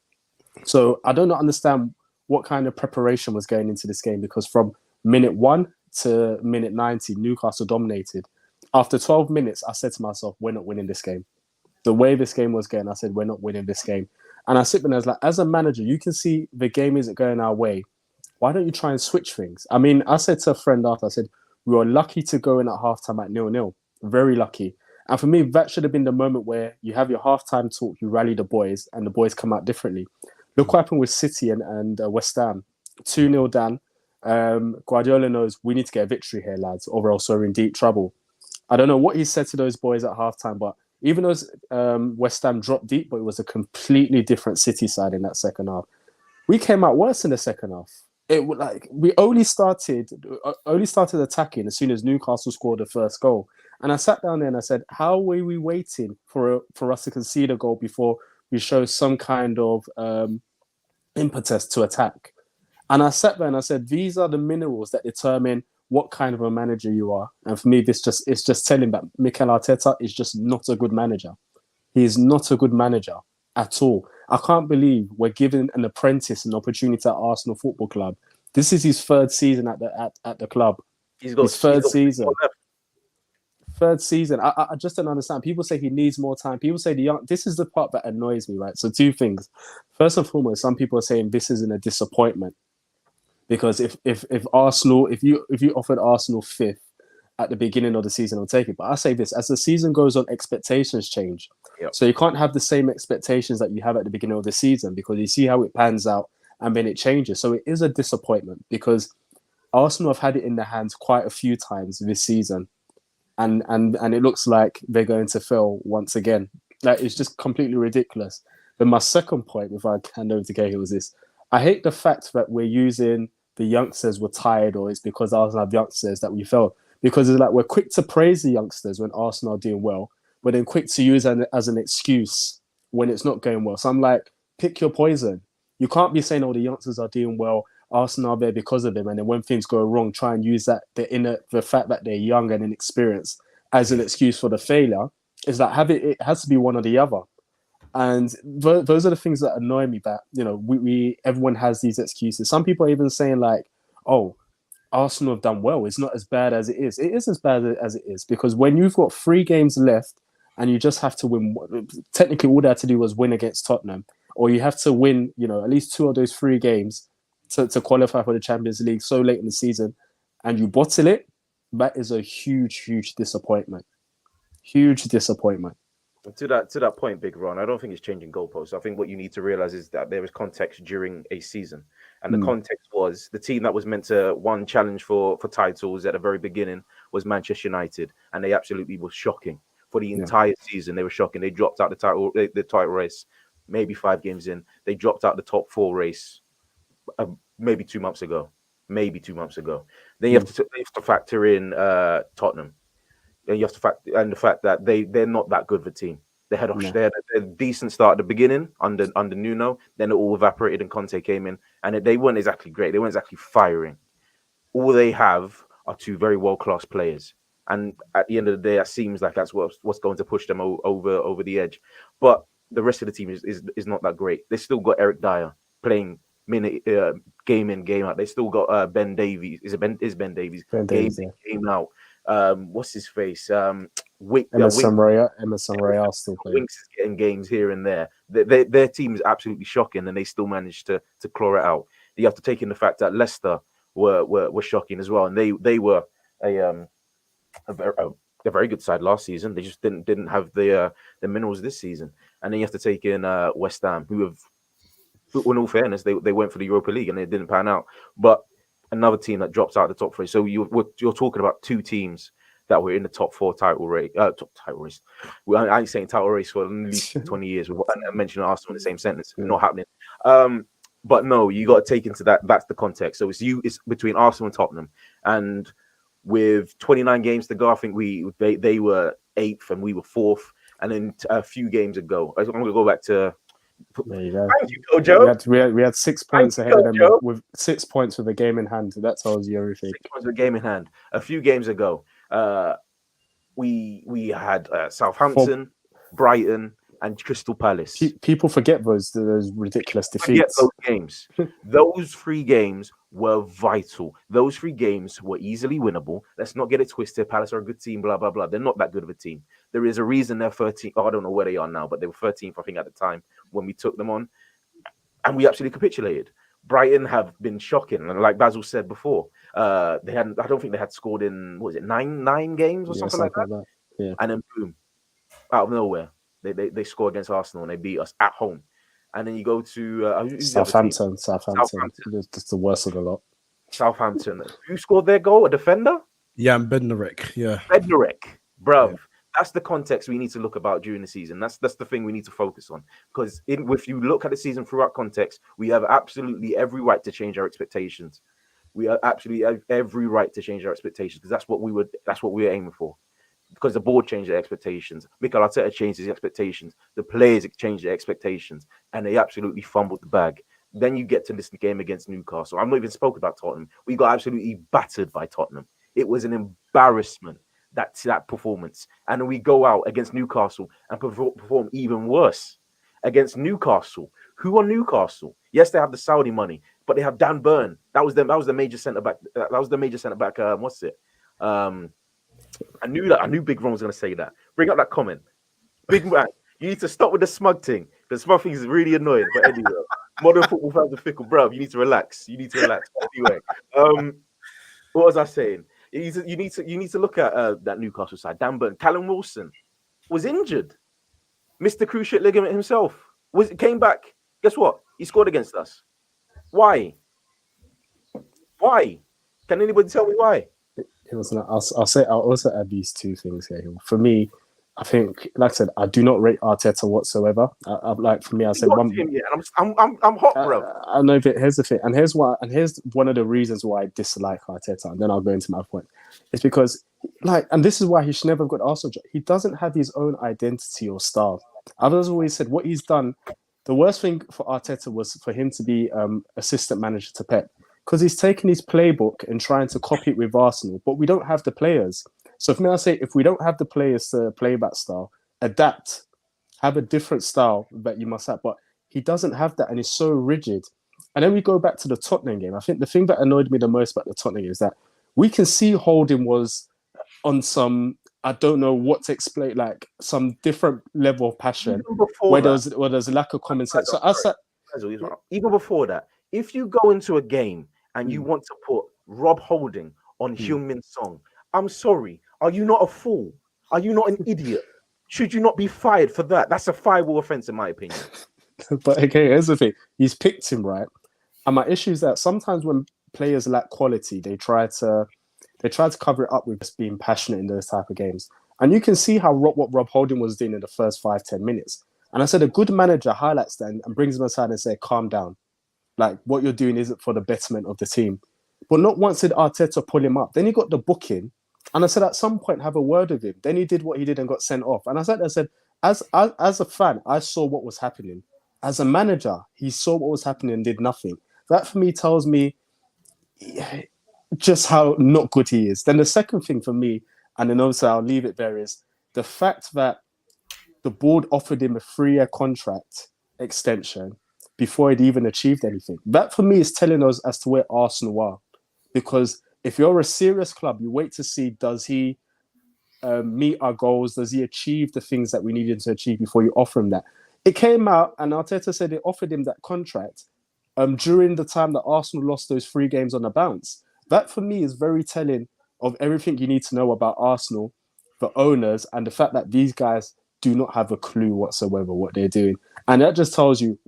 So I don't understand what kind of preparation was going into this game, because from minute 1 to minute 90, Newcastle dominated. After 12 minutes, I said to myself, we're not winning this game. The way this game was going, I said, we're not winning this game. And I sit there and I was like, as a manager, you can see the game isn't going our way. Why don't you try and switch things? I mean, I said to a friend after, I said, we were lucky to go in at halftime at 0-0. Very lucky. And for me, that should have been the moment where you have your halftime talk, you rally the boys, and the boys come out differently. Look what happened with City and West Ham. 2-0 down. Guardiola knows we need to get a victory here, lads, or else we're in deep trouble. I don't know what he said to those boys at halftime, but even though West Ham dropped deep, but it was a completely different City side in that second half. We came out worse in the second half. We only started attacking as soon as Newcastle scored the first goal. And I sat down there and I said, how were we waiting for us to concede a goal before we show some kind of impetus to attack? And I sat there and I said, these are the minerals that determine what kind of a manager you are. And for me, it's just telling that Mikel Arteta is just not a good manager. He is not a good manager at all. I can't believe we're giving an apprentice an opportunity at Arsenal Football Club. This is his third season at the club. He's got his third he's got season. left. Third season. I just don't understand. People say he needs more time. People say this is the part that annoys me, right? So two things. First and foremost, some people are saying this isn't a disappointment. Because if Arsenal, if you offered Arsenal fifth at the beginning of the season, I'll take it. But I say this, as the season goes on, expectations change. Yep. So you can't have the same expectations that you have at the beginning of the season because you see how it pans out and then it changes. So it is a disappointment because Arsenal have had it in their hands quite a few times this season. And it looks like they're going to fail once again. Like, it's just completely ridiculous. Then my second point, before I hand over to Cahill, was this. I hate the fact that we're using the youngsters were tired or it's because Arsenal have youngsters that we failed. Because it's like we're quick to praise the youngsters when Arsenal are doing well, but then quick to use it as an excuse when it's not going well. So I'm like, pick your poison. You can't be saying, oh, the youngsters are doing well, Arsenal are there because of them, and then when things go wrong, try and use that the fact that they're young and inexperienced as an excuse for the failure. It's like it has to be one or the other. And those are the things that annoy me. That everyone has these excuses. Some people are even saying like, "Oh, Arsenal have done well. It's not as bad as it is." It is as bad as it is because when you've got 3 games left and you just have to win. Technically, all they had to do was win against Tottenham, or you have to win, at least 2 of those 3 games to qualify for the Champions League so late in the season, and you bottle it. That is a huge, huge disappointment. Huge disappointment. To that point, Big Ron, I don't think it's changing goalposts. I think what you need to realize is that there is context during a season. And the context was the team that was meant to one challenge for titles at the very beginning was Manchester United. And they absolutely were shocking. For the entire season, they were shocking. They dropped out the title race maybe 5 games in. They dropped out the top 4 race maybe 2 months ago. Then you have to factor in Tottenham. And you have to factor and the fact that they're not that good of a team. They had a decent start at the beginning under Nuno. Then it all evaporated and Conte came in, and they weren't exactly great. They weren't exactly firing. All they have are 2 very world-class players, and at the end of the day, that seems like that's what's going to push them over the edge. But the rest of the team is not that great. They still got Eric Dyer playing game in, game out. They still got Ben Davies. Is Ben Davies? Game out. What's his face? Emerson Royale still playing. Winks is getting games here and there. Their team is absolutely shocking, and they still managed to claw it out. You have to take in the fact that Leicester were shocking as well, and they were a very good side last season. They just didn't have the minerals this season. And then you have to take in West Ham, who have, in all fairness, they went for the Europa League and it didn't pan out. But another team that drops out of the top 3. So you're talking about 2 teams that were in the top 4 title race. Well, I ain't saying title race for at least 20 years. And mentioning Arsenal in the same sentence. Not happening. But no, you got to take into that. That's the context. So it's between Arsenal and Tottenham. And with 29 games to go, I think they were 8th and we were 4th. And then a few games ago, I'm going to go back to. There you go. Thank you, Kojo. We had 6 points ahead of them with 6 points with a game in hand. That tells you everything. 6 points with a game in hand. A few games ago, we had Southampton, Brighton, and Crystal Palace. People forget those ridiculous Forget defeats. those games. Those 3 games were vital. Those 3 games were easily winnable. Let's not get it twisted. Palace are a good team, blah, blah, blah. They're not that good of a team. There is a reason they're 13th. Oh, I don't know where they are now, but they were 13th, I think, at the time when we took them on. And we absolutely capitulated. Brighton have been shocking. And like Basil said before, I don't think they had scored in, what was it, nine games or something like that? Yeah. And then boom, out of nowhere, they score against Arsenal and they beat us at home. And then you go to Southampton. That's the worst of the lot. Southampton. Who scored their goal? A defender? Yeah, and Bednarek. Yeah. Bednarek, bruv. Yeah. That's the context we need to look about during the season. That's the thing we need to focus on. Because if you look at the season throughout context, we have absolutely every right to change our expectations. We have absolutely every right to change our expectations because that's what we were aiming for. Because the board changed their expectations. Mikel Arteta changed his expectations. The players changed their expectations. And they absolutely fumbled the bag. Then you get to this game against Newcastle. I'm not even spoken about Tottenham. We got absolutely battered by Tottenham. It was an embarrassment, that performance. And then we go out against Newcastle and perform even worse against Newcastle. Who are Newcastle? Yes, they have the Saudi money, but they have Dan Burn. That was the major centre back. What's it? I knew Big Ron was going to say that. Bring up that comment. Big Man, you need to stop with the smug thing. The smug thing is really annoying. But anyway, modern football fans are fickle, bro. You need to relax. Anyway, what was I saying? You need to look at that Newcastle side. Dan Burn, Callum Wilson was injured. Mr. Cruciate ligament himself came back. Guess what? He scored against us. Why? Can anybody tell me why? It was. I'll also add these 2 things here. For me, I think, like I said, I do not rate Arteta whatsoever. For me, I said one. I'm hot, bro. I know, but here's the thing, and here's one of the reasons why I dislike Arteta, and then I'll go into my point. It's because, and this is why he should never have got Arsenal job. He doesn't have his own identity or style. I've always said what he's done. The worst thing for Arteta was for him to be assistant manager to Pep. Because he's taken his playbook and trying to copy it with Arsenal, but we don't have the players. So for me, I say if we don't have the players to play that style, adapt, have a different style that you must have. But he doesn't have that, and he's so rigid. And then we go back to the Tottenham game. I think the thing that annoyed me the most about the Tottenham game is that we can see Holding was on some, I don't know what to explain, like some different level of passion where there's a lack of common sense. Even before that, if you go into a game and you want to put Rob Holding on Heung-min Song, I'm sorry. Are you not a fool? Are you not an idiot? Should you not be fired for that? That's a fireable offense, in my opinion. But okay, here's the thing. He's picked him, right? And my issue is that sometimes when players lack quality, they try to cover it up with just being passionate in those type of games. And you can see what Rob Holding was doing in the first 5-10 minutes. And I said a good manager highlights that and brings him aside and say, calm down. Like, what you're doing isn't for the betterment of the team. But not once did Arteta pull him up. Then he got the booking. And I said, at some point, have a word with him. Then he did what he did and got sent off. And I said, as a fan, I saw what was happening. As a manager, he saw what was happening and did nothing. That, for me, tells me just how not good he is. Then the second thing for me, and then also I'll leave it there, is the fact that the board offered him a 3-year contract extension before he'd even achieved anything. That, for me, is telling us as to where Arsenal are. Because if you're a serious club, you wait to see, does he meet our goals? Does he achieve the things that we needed to achieve before you offer him that? It came out, and Arteta said they offered him that contract during the time that Arsenal lost those 3 games on the bounce. That, for me, is very telling of everything you need to know about Arsenal, the owners, and the fact that these guys do not have a clue whatsoever what they're doing. And that just tells you,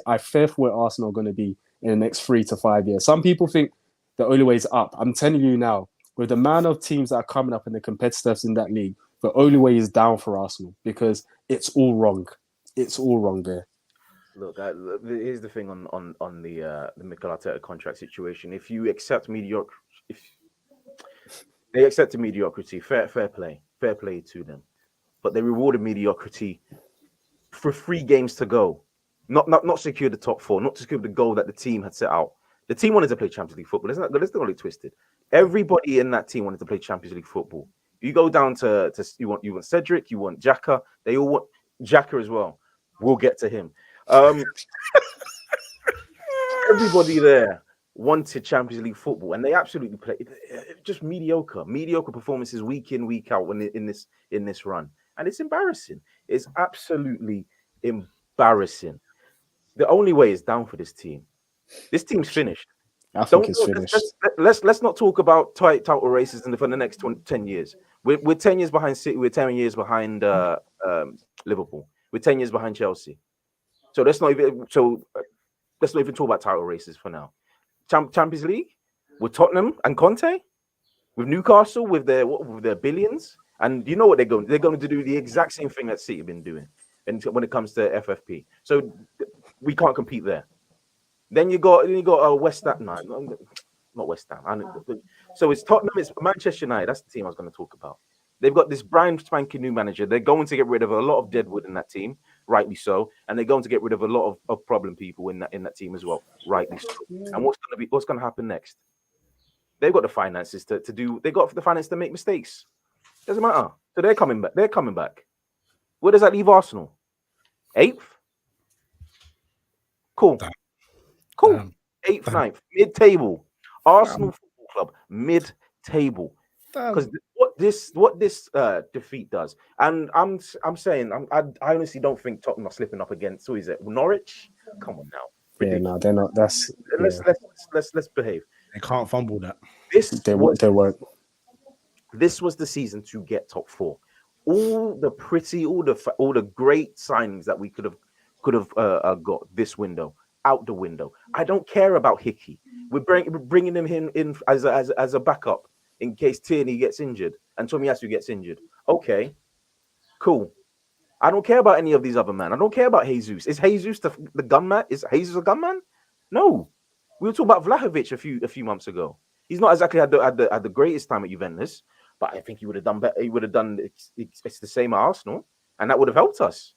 I fear for where Arsenal are going to be in the next 3 to 5 years. Some people think the only way is up. I'm telling you now, with the amount of teams that are coming up and the competitors in that league, the only way is down for Arsenal because it's all wrong. It's all wrong there. Look, here's the thing on the Mikel Arteta contract situation. If you accept mediocrity, if they accepted mediocrity, fair play to them. But they rewarded mediocrity for 3 games to go. Not secure the top 4, not to secure the goal that the team had set out. The team wanted to play Champions League football. Let's not get twisted. Everybody in that team wanted to play Champions League football. You go down to you want Cedric, you want Xhaka. They all want. Xhaka as well. We'll get to him. Everybody there wanted Champions League football, and they absolutely played just mediocre performances week in, week out when in this run, and it's embarrassing. It's absolutely embarrassing. The only way is down for this team. This team's finished. I think it's finished. Let's not talk about title races for the next 10 years. We're 10 years behind City. We're 10 years behind Liverpool. We're 10 years behind Chelsea. So let's not even talk about title races for now. Champions League with Tottenham and Conte, with Newcastle with their billions, and you know what they're going to do the exact same thing that City have been doing, and when it comes to FFP. So we can't compete there. Then you got West Ham. No, not West Ham. So it's Tottenham. It's Manchester United. That's the team I was going to talk about. They've got this brand spanking new manager. They're going to get rid of a lot of deadwood in that team, rightly so, and they're going to get rid of a lot of problem people in that team as well, rightly so. And what's going to happen next? They've got the finances to do. They got the finance to make mistakes. Doesn't matter. So they're coming back. They're coming back. Where does that leave Arsenal? 8th. Cool. Cool. 8th, 9th, mid-table. Arsenal Football Club, mid-table. Because what this defeat does, and I'm saying I honestly don't think Tottenham are slipping up against. Who is it? Norwich? Come on now. Yeah, no, they're not. That's let's behave. They can't fumble that. They won't. This was the season to get top 4. All the great signings that we could have got this window out the window. I don't care about Hickey. We're bringing him in as a backup in case Tierney gets injured and Tomiyasu gets injured. Okay, cool. I don't care about any of these other men. I don't care about Jesus. Is Jesus the gunman? Is Jesus a gunman? No. We were talking about Vlahovic a few months ago. He's not exactly had the greatest time at Juventus, but I think he would have done better. He would have done it's the same at Arsenal, and that would have helped us.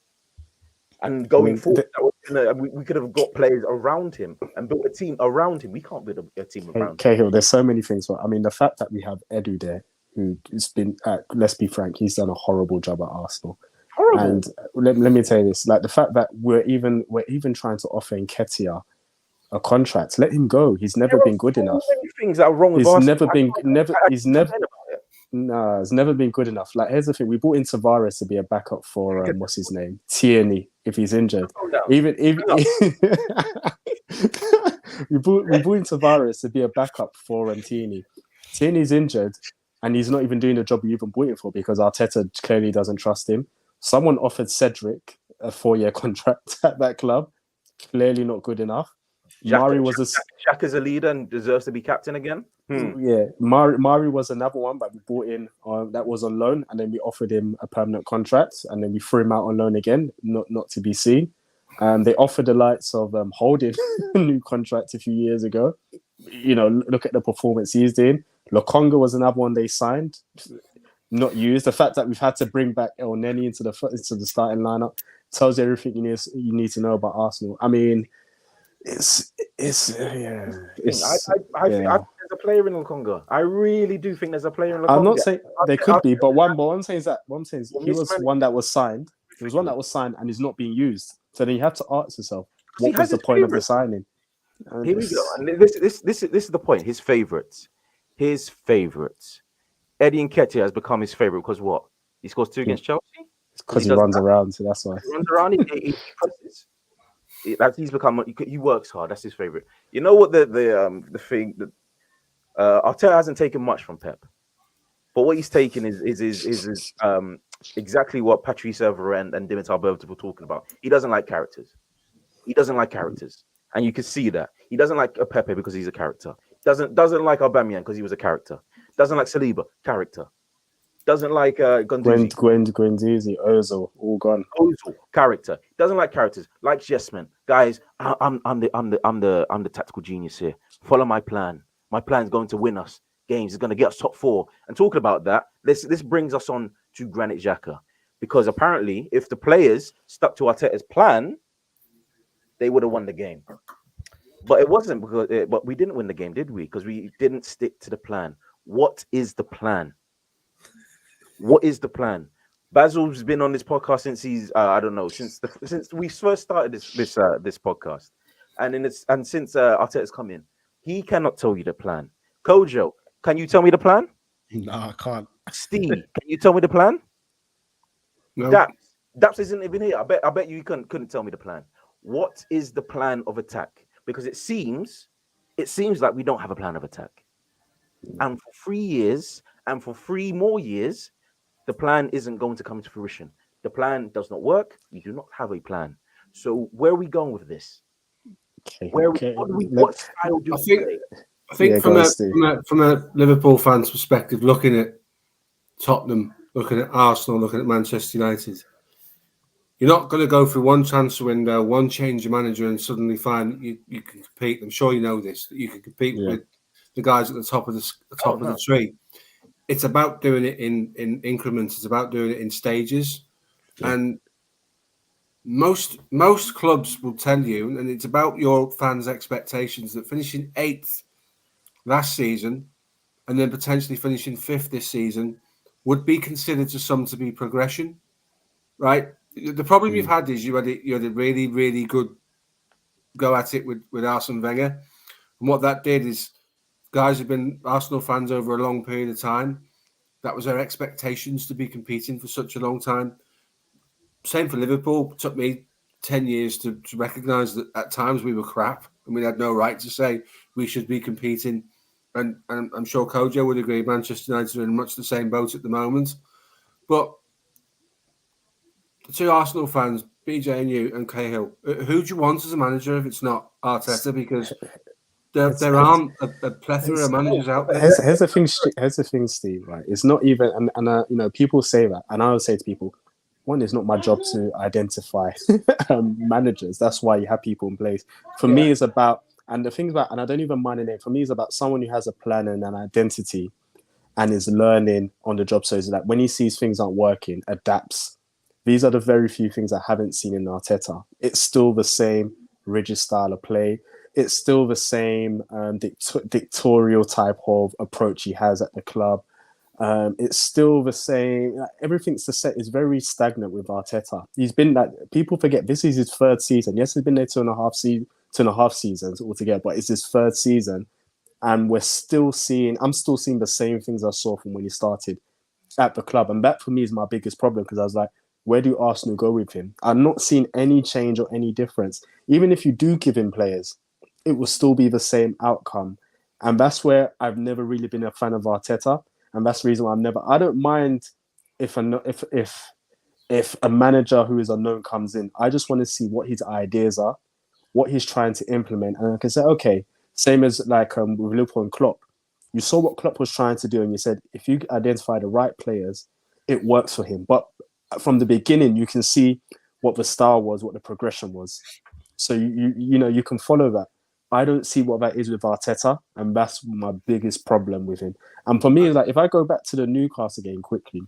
And going forward, we could have got players around him and built a team around him. We can't build a team around him. Cahill, there's so many things. I mean, the fact that we have Edu there, who's been, let's be frank, he's done a horrible job at Arsenal. Horrible. And let me tell you this: like the fact that we're even trying to offer Nketiah a contract. Let him go. He's never been good enough. Many things that are wrong with Arsenal. It's never been good enough. Like, here's the thing: we brought in Tavares to be a backup for what's his name, Tierney, if he's injured. Even we brought in Tavares to be a backup for Tierney. Tierney's injured, and he's not even doing the job we even brought him for because Arteta clearly doesn't trust him. Someone offered Cedric a 4-year contract at that club. Clearly not good enough. Mari was Jack is a leader and deserves to be captain again. Yeah, Mari was another one that we brought in that was on loan, and then we offered him a permanent contract, and then we threw him out on loan again, not to be seen. They offered the likes of Holding a new contract a few years ago. You know, look at the performance he's doing. Lokonga was another one they signed, not used. The fact that we've had to bring back El Neni into the starting lineup tells you everything you need to know about Arsenal. I mean, I think there's a player in Lokonga. I really do think there's a player in Lokonga. I'm not saying there could be, but what I'm saying is he was one that was signed. He was one that was signed and is not being used. So then you have to ask yourself, what was the point of the signing? Here we go. And this is the point. His favourites. Eddie Nketiah has become his favourite because what? He scores 2 against Chelsea. It's because he runs around, so that's why. He runs around. He presses. He's become. He works hard. That's his favorite. You know what the thing that Arteta hasn't taken much from Pep, but what he's taken is exactly what Patrice Evra and Dimitar Berbatov were talking about. He doesn't like characters. And you can see that he doesn't like Pepe because he's a character. Doesn't like Aubameyang because he was a character. Doesn't like Saliba, character. Doesn't like Guendouzi. Guendouzi, Ozil, all gone. Ozil, character. Doesn't like characters. Likes yes men. Guys, I'm the tactical genius here. Follow my plan. My plan is going to win us games. It's going to get us top 4. And talking about that, this brings us on to Granit Xhaka, because apparently, if the players stuck to Arteta's plan, they would have won the game. But it wasn't because. But we didn't win the game, did we? Because we didn't stick to the plan. What is the plan? What is the plan? Basil's been on this podcast since he's I don't know, since we first started this podcast, and since Arteta's come in, he cannot tell you the plan. Kojo, can you tell me the plan? Nah, I can't. Steve, can you tell me the plan? No. Daps isn't even here. I bet you couldn't tell me the plan. What is the plan of attack? Because it seems like we don't have a plan of attack. And for 3 years, and for 3 more years, the plan isn't going to come to fruition. The plan does not work. We do not have a plan. So where are we going with this? What style do we play? I think from a Liverpool fan's perspective, looking at Tottenham, looking at Arsenal, looking at Manchester United, you're not going to go through one transfer window, one change of manager, and suddenly find you can compete. I'm sure you know this, that you can compete with the guys at the top of the tree. It's about doing it in increments. It's about doing it in stages, and most clubs will tell you, and it's about your fans' expectations, that finishing 8th last season and then potentially finishing 5th this season would be considered to some to be progression, right? The problem you've had is you had a really, really good go at it with Arsene Wenger, and what that did is guys who've been Arsenal fans over a long period of time, that was their expectations to be competing for such a long time. Same for Liverpool. It took me 10 years to recognise that at times we were crap and we had no right to say we should be competing. And I'm sure Kojo would agree, Manchester United are in much the same boat at the moment. But the 2 Arsenal fans, BJ and you and Cahill, who do you want as a manager if it's not Arteta? Because there aren't a plethora of managers out there. Here's the thing, Steve. Right? It's not even, and people say that, and I would say to people, one, it's not my job to identify managers. That's why you have people in place. For me, it's about, and the thing about, and I don't even mind the name. For me, it's about someone who has a plan and an identity, and is learning on the job. So it's like when he sees things aren't working, adapts. These are the very few things I haven't seen in Arteta. It's still the same rigid style of play. It's still the same dictatorial type of approach he has at the club. It's still the same. Everything's the set. Is very stagnant with Arteta. He's been that. People forget this is his 3rd season. Yes, he's been there 2.5 seasons altogether, but it's his 3rd season, and I'm still seeing the same things I saw from when he started at the club, and that for me is my biggest problem, because I was like, where do Arsenal go with him? I'm not seeing any change or any difference. Even if you do give him players, it will still be the same outcome. And that's where I've never really been a fan of Arteta. And that's the reason why I don't mind if a manager who is unknown comes in. I just want to see what his ideas are, what he's trying to implement. And I can say, okay, same as like with Liverpool and Klopp. You saw what Klopp was trying to do, and you said, if you identify the right players, it works for him. But from the beginning, you can see what the style was, what the progression was. So you can follow that. I don't see what that is with Arteta, and that's my biggest problem with him. And for me, like if I go back to the Newcastle game quickly,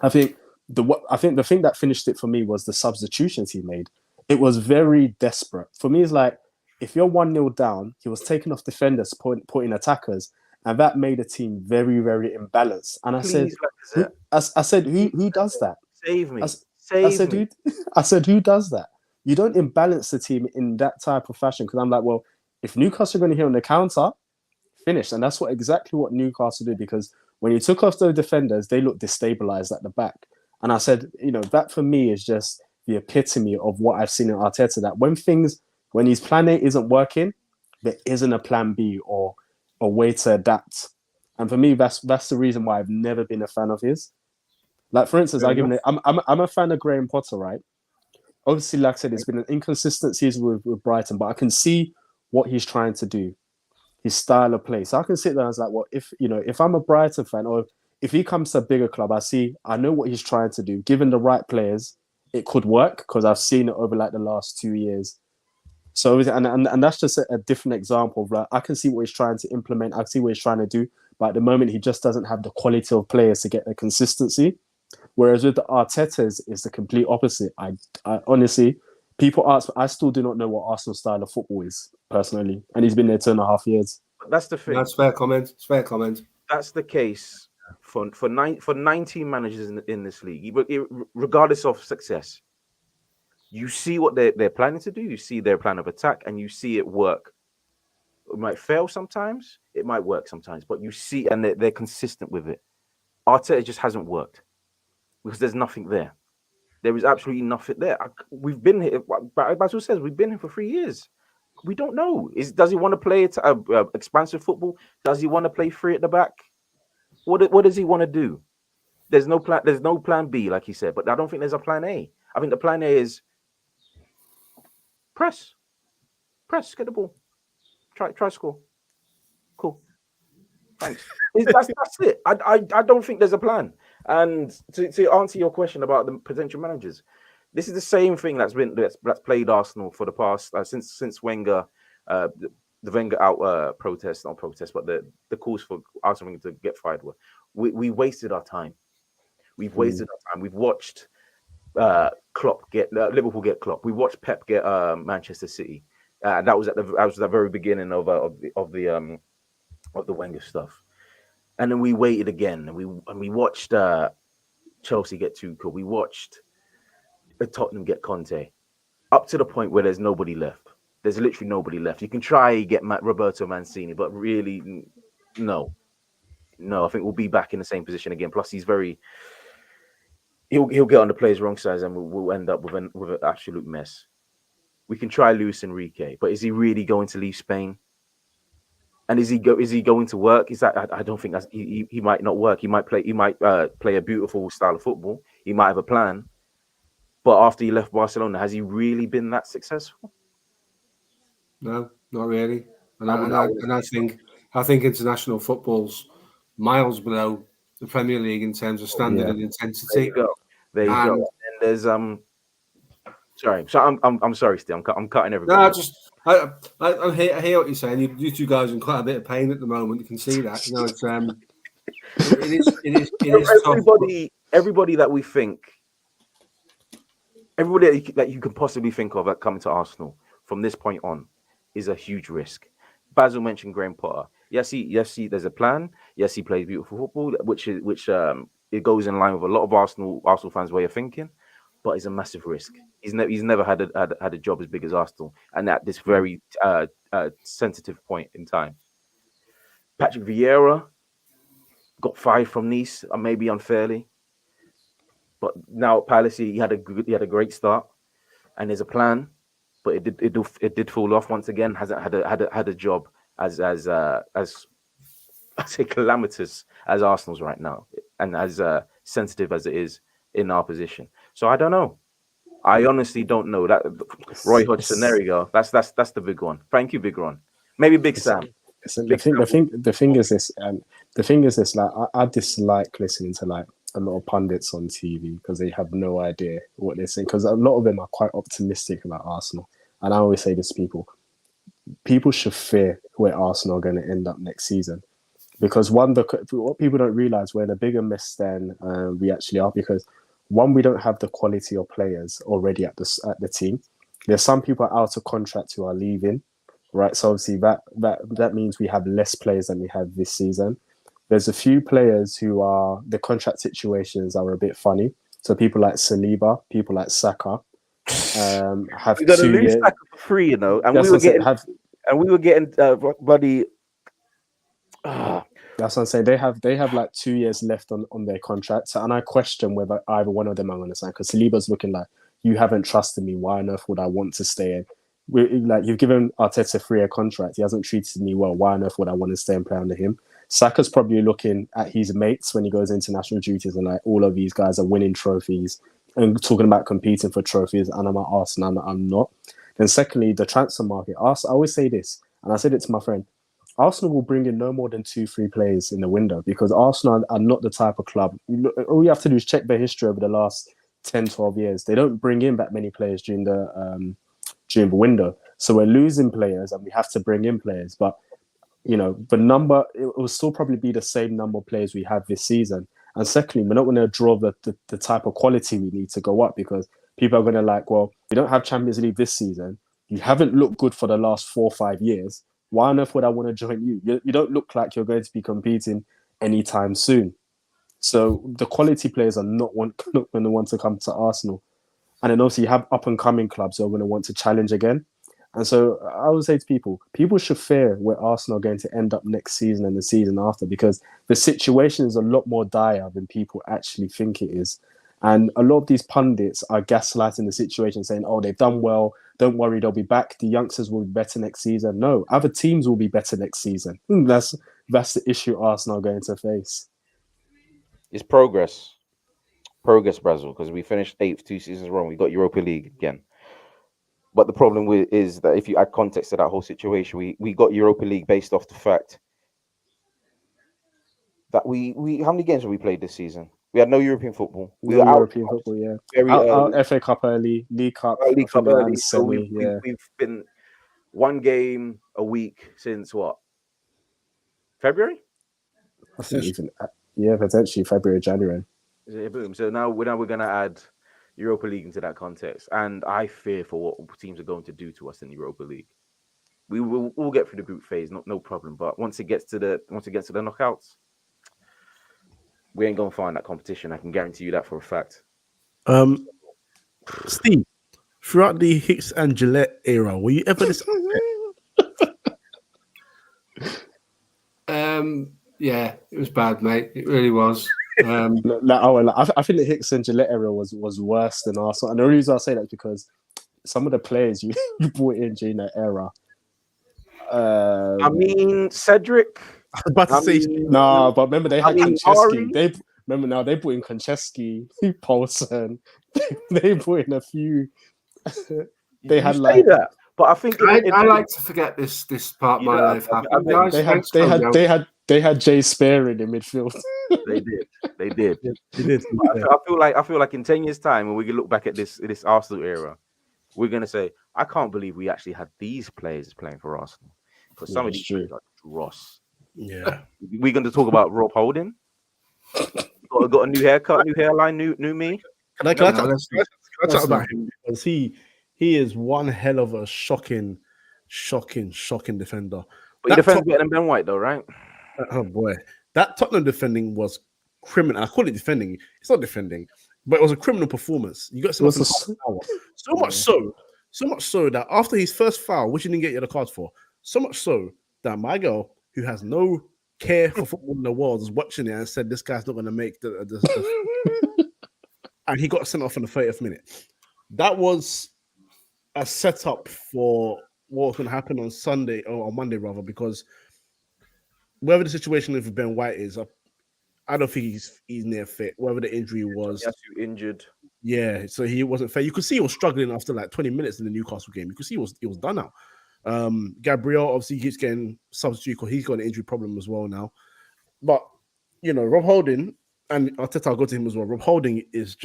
I think the thing that finished it for me was the substitutions he made. It was very desperate. For me, it's like if you're 1-0 down, he was taking off defenders, putting attackers, and that made the team very, very imbalanced. And I said, who does that? Save me. I said, who does that? You don't imbalance the team in that type of fashion, because I'm like, well, if Newcastle are going to hit on the counter, finish. And that's exactly what Newcastle did, because when you took off those defenders, they looked destabilized at the back. And I said, that for me is just the epitome of what I've seen in Arteta, that when his plan A isn't working, there isn't a plan B or a way to adapt. And for me, that's the reason why I've never been a fan of his. Like, for instance, I'm a fan of Graham Potter, right? Obviously, like I said, it's been an inconsistent season with Brighton, but I can see what he's trying to do, his style of play. So I can sit there and I was like, well, if I'm a Brighton fan, or if he comes to a bigger club, I know what he's trying to do. Given the right players, it could work, because I've seen it over like the last 2 years. So and that's just a different example of like, I can see what he's trying to implement. I see what he's trying to do, but at the moment he just doesn't have the quality of players to get the consistency. Whereas with the Arteta's, it's the complete opposite. I honestly, people ask, I still do not know what Arsenal's style of football is personally, and he's been there 2.5 years. That's the thing. That's fair comment. It's fair comment. That's the case for 19 managers in this league, regardless of success, you see what they're planning to do. You see their plan of attack, and you see it work. It might fail sometimes, it might work sometimes, but you see, and they're consistent with it. Arteta just hasn't worked because there's nothing there. There is absolutely nothing there. We've been here. Basil says we've been here for 3 years. We don't know. Does he want to play expansive football? Does he want to play free at the back? What does he want to do? There's no plan. There's no plan B, like he said. But I don't think there's a plan A. I think the plan A is press, get the ball, try score. Cool. Thanks. That's it. I don't think there's a plan. And to answer your question about the potential managers, this is the same thing that's played Arsenal for the past since Wenger, the Wenger out protest, not protest, but the calls for Arsenal to get fired were. We wasted our time. We've wasted our time. We've watched Klopp get Liverpool get Klopp. We watched Pep get Manchester City. That was at the very beginning of the Wenger stuff. And then we waited again, and we watched Chelsea get Tuchel. We watched Tottenham get Conte, up to the point where there's nobody left. There's literally nobody left. You can try get Roberto Mancini, but really, no. I think we'll be back in the same position again. Plus, he'll get on the players' wrong sides, and we'll end up with an absolute mess. We can try Luis Enrique, but is he really going to leave Spain? And is he going to work? I don't think he might not work. He might play a beautiful style of football. He might have a plan. But after he left Barcelona, has he really been that successful? No, not really. And I think international football's miles below the Premier League in terms of standard and intensity. There you go. And there's sorry. So I'm sorry, Steve. I'm cutting everybody. No, I hear what you're saying. You two guys are in quite a bit of pain at the moment. You can see that. You know, it is everybody that we think. Everybody that you can possibly think of that coming to Arsenal from this point on is a huge risk. Basil mentioned Graham Potter. Yes, there's a plan. Yes, he plays beautiful football, which it goes in line with a lot of Arsenal fans' way of thinking, but it's a massive risk. He's never had a job as big as Arsenal, and at this very sensitive point in time. Patrick Vieira got 5 from Nice, maybe unfairly. But now at Palace, he had a great start, and there's a plan, but it did fall off once again. Hasn't had a job as I say calamitous as Arsenal's right now, and as sensitive as it is in our position. So I don't know. I honestly don't know. That Roy Hodgson, there you go. That's the big one. Thank you, Big Ron. Maybe Big Sam. The thing is this. Like I dislike listening to like a lot of pundits on TV because they have no idea what they're saying. Because a lot of them are quite optimistic about Arsenal, and I always say this to people should fear where Arsenal are going to end up next season, because what people don't realize, we're in a bigger mess than we actually are. Because one, we don't have the quality of players already at the team. There's some people out of contract who are leaving, right? So obviously that means we have less players than we have this season. There's a few players who the contract situations are a bit funny. So people like Saliba, people like Saka, have you got to 2 lose years. Saka for free, you know, and we were getting buddy. That's what I'm saying. They have like 2 years left on their contract, and I question whether either one of them are going to sign. Because Saliba's looking like, you haven't trusted me. Why on earth would I want to stay in? Like, you've given Arteta a 3-year contract. He hasn't treated me well. Why on earth would I want to stay and play under him? Saka's probably looking at his mates when he goes into national duties, and like, all of these guys are winning trophies and talking about competing for trophies, and I'm at Arsenal, I'm not. Then secondly, the transfer market. I always say this, and I said it to my friend, Arsenal will bring in no more than 2-3 players in the window, because Arsenal are not the type of club. All you have to do is check their history over the last 10, 12 years. They don't bring in that many players during the window. So we're losing players and we have to bring in players. But, you know, it will still probably be the same number of players we have this season. And secondly, we're not going to draw the type of quality we need to go up, because people are going to like, well, we don't have Champions League this season. You haven't looked good for the last 4 or 5 years. Why on earth would I want to join you? You don't look like you're going to be competing anytime soon. So the quality players are not going to want to come to Arsenal. And then obviously you have up and coming clubs who are going to want to challenge again. And so I would say to people should fear where Arsenal are going to end up next season and the season after, because the situation is a lot more dire than people actually think it is. And a lot of these pundits are gaslighting the situation, saying, oh, they've done well. Don't worry, they'll be back. The youngsters will be better next season. No, other teams will be better next season. That's the issue Arsenal are going to face. It's progress. Progress, Basil, because we finished 8th 2 seasons wrong. We got Europa League again. But the problem is that if you add context to that whole situation, we got Europa League based off the fact that we how many games have we played this season? We had no European football. We were European football, yeah. Very out FA Cup early, League Cup, League Cup early. So semi, we've been one game a week since what? February? I think even potentially February, January. Boom. So now we're going to add Europa League into that context, and I fear for what teams are going to do to us in the Europa League. We'll get through the group phase, no problem. But once it gets to the knockouts, we ain't gonna find that competition. I can guarantee you that for a fact. Steve, throughout the Hicks and Gillette era, were you ever this? Yeah, it was bad, mate. It really was. I think the Hicks and Gillette era was worse than Arsenal, and the reason I say that is because some of the players you brought in during that era. Um, I mean, Cedric. I was about to say, no, but remember they had Konchesky. They brought in Konchesky, Paulson. They brought in a few. They had like that, but I think I like to forget this part of my life happened. They had Jay Spear in the midfield. They did. I feel like in 10 years' time, when we can look back at this Arsenal era, we're gonna say, I can't believe we actually had these players playing for Arsenal. Because some of these players are dross. Yeah. We're going to talk about Rob Holding. Got a new haircut, new hairline, new me. Can I talk about him? Because he is one hell of a shocking defender. But he defends better than Ben White, though, right? Oh boy, that Tottenham defending was criminal. I call it defending. It's not defending, but it was a criminal performance. You got so much so that after his first foul, which he didn't get yellow cards for, so much so that my girl, who has no care for football in the world, was watching it and said, "This guy's not going to make the and he got sent off in the 30th minute. That was a setup for what was going to happen on Sunday or on Monday, rather, because whatever the situation with Ben White is, I don't think he's near fit. Whatever the injury was, injured. Yeah, so he wasn't fair. You could see he was struggling after like 20 minutes in the Newcastle game. You could see he was done out. Gabriel obviously keeps getting substitute because he's got an injury problem as well now. But Rob Holding, and Arteta, I'll go to him as well. Rob Holding is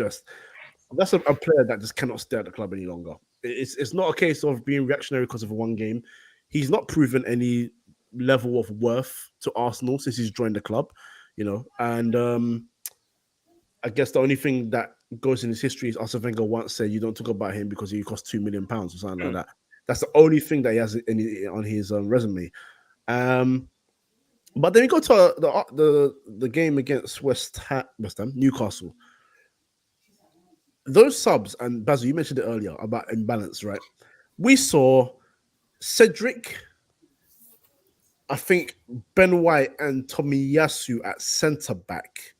that's a player that just cannot stay at the club any longer. It's not a case of being reactionary because of one game. He's not proven any level of worth to Arsenal since he's joined the club, and I guess the only thing that goes in his history is Arsene Wenger once said you don't talk about him because he cost £2 million or something like that. That's the only thing that he has on his resume. But then we go to the game against West Ham, Newcastle. Those subs, and Basil, you mentioned it earlier about imbalance, right? We saw Cedric, I think Ben White and Tomiyasu at centre back.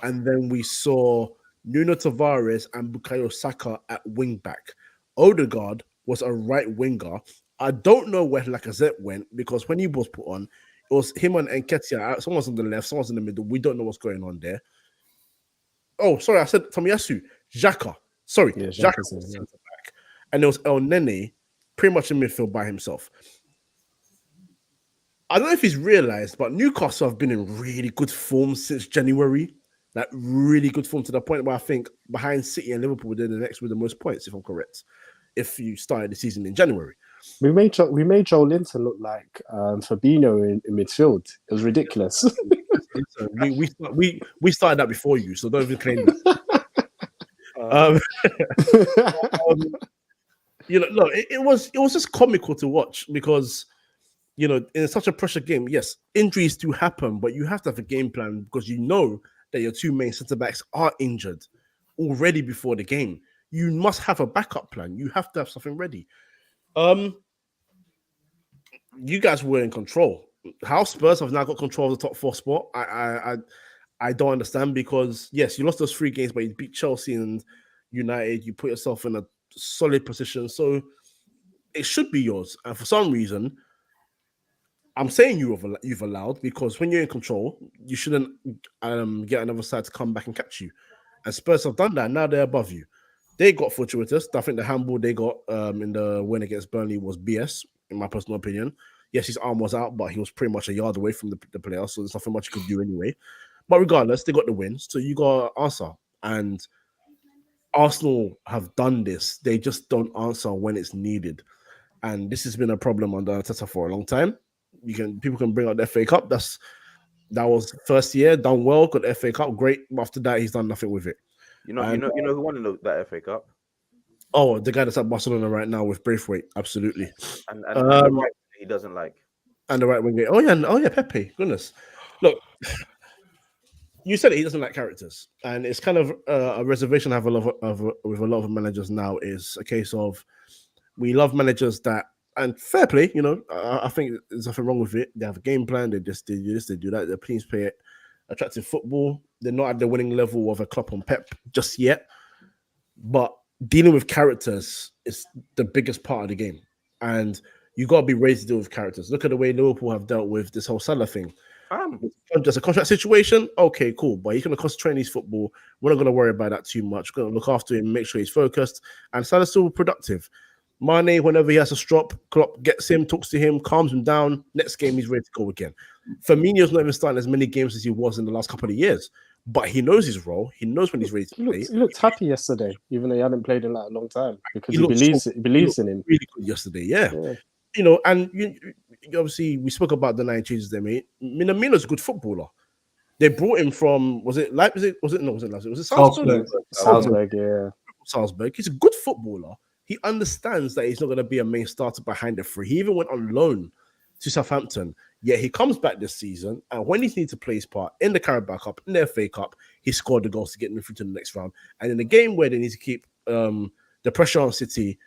And then we saw Nuno Tavares and Bukayo Saka at wing back. Odegaard was a right winger. I don't know where Lacazette went because when he was put on, it was him and Nketiah. Someone's on the left, someone's in the middle. We don't know what's going on there. Oh, sorry, I said Tomiyasu. Xhaka. Sorry, Xhaka was centre back. And there was El Nene pretty much in midfield by himself. I don't know if he's realised, but Newcastle have been in really good form since January. Like really good form to the point where I think behind City and Liverpool, they're the next with the most points, if I'm correct. If you started the season in January, we made Joe Linton look like Fabinho in midfield. It was ridiculous. we started that before you, so don't even claim that. It was just comical to watch because in such a pressure game, yes, injuries do happen, but you have to have a game plan because that your two main centre backs are injured already before the game. You must have a backup plan. You have to have something ready. You guys were in control. How Spurs have now got control of the top 4 spot, I don't understand, because yes, you lost those 3 games, but you beat Chelsea and United. You put yourself in a solid position, so it should be yours. And for some reason, I'm saying you've allowed, because when you're in control, you shouldn't get another side to come back and catch you. And Spurs have done that. Now they're above you. They got fortuitous. I think the handball they got in the win against Burnley was BS, in my personal opinion. Yes, his arm was out, but he was pretty much a yard away from the player, so there's nothing much you could do anyway. But regardless, they got the win, so you got to answer. And Arsenal have done this. They just don't answer when it's needed. And this has been a problem under Arteta for a long time. People can bring out the FA Cup. That was first year, done well, got the FA Cup, great. After that, he's done nothing with it. You know who won that FA Cup? Oh, the guy that's at Barcelona right now with Braithwaite, absolutely. And the right he doesn't like. And the right wing. Oh yeah, Pepe. Goodness, look, you said it, he doesn't like characters, and it's kind of a reservation I have with a lot of managers now. Is a case of we love managers that, and fair play, I think there's nothing wrong with it. They have a game plan. They just do this, they do that. Their teams play it attractive football. They're not at the winning level of a Klopp and Pep just yet, but dealing with characters is the biggest part of the game, and you got to be ready to deal with characters. Look at the way Liverpool have dealt with this whole Salah thing. Just a contract situation, okay, cool, but he's going to concentrate on his football. We're not going to worry about that too much. We're going to look after him, make sure he's focused, and Salah's still productive. Mane, whenever he has a strop, Klopp gets him, talks to him, calms him down. Next game, he's ready to go again. Firmino's not even starting as many games as he was in the last couple of years, but he knows his role. He knows when he's ready to play. He looked happy yesterday, even though he hadn't played in like a long time, because he believes in him. Really good yesterday, yeah. And you obviously we spoke about the 9 changes they made. Minamino's a good footballer. They brought him from, was it Leipzig? Was it Leipzig? Was it Salzburg? Salzburg, yeah. Salzburg. He's a good footballer. He understands that he's not going to be a main starter behind the 3. He even went on loan to Southampton. Yet he comes back this season, and when he needs to play his part in the Carabao Cup, in the FA Cup, he scored the goals to get them through to the next round. And in the game where they need to keep the pressure on City,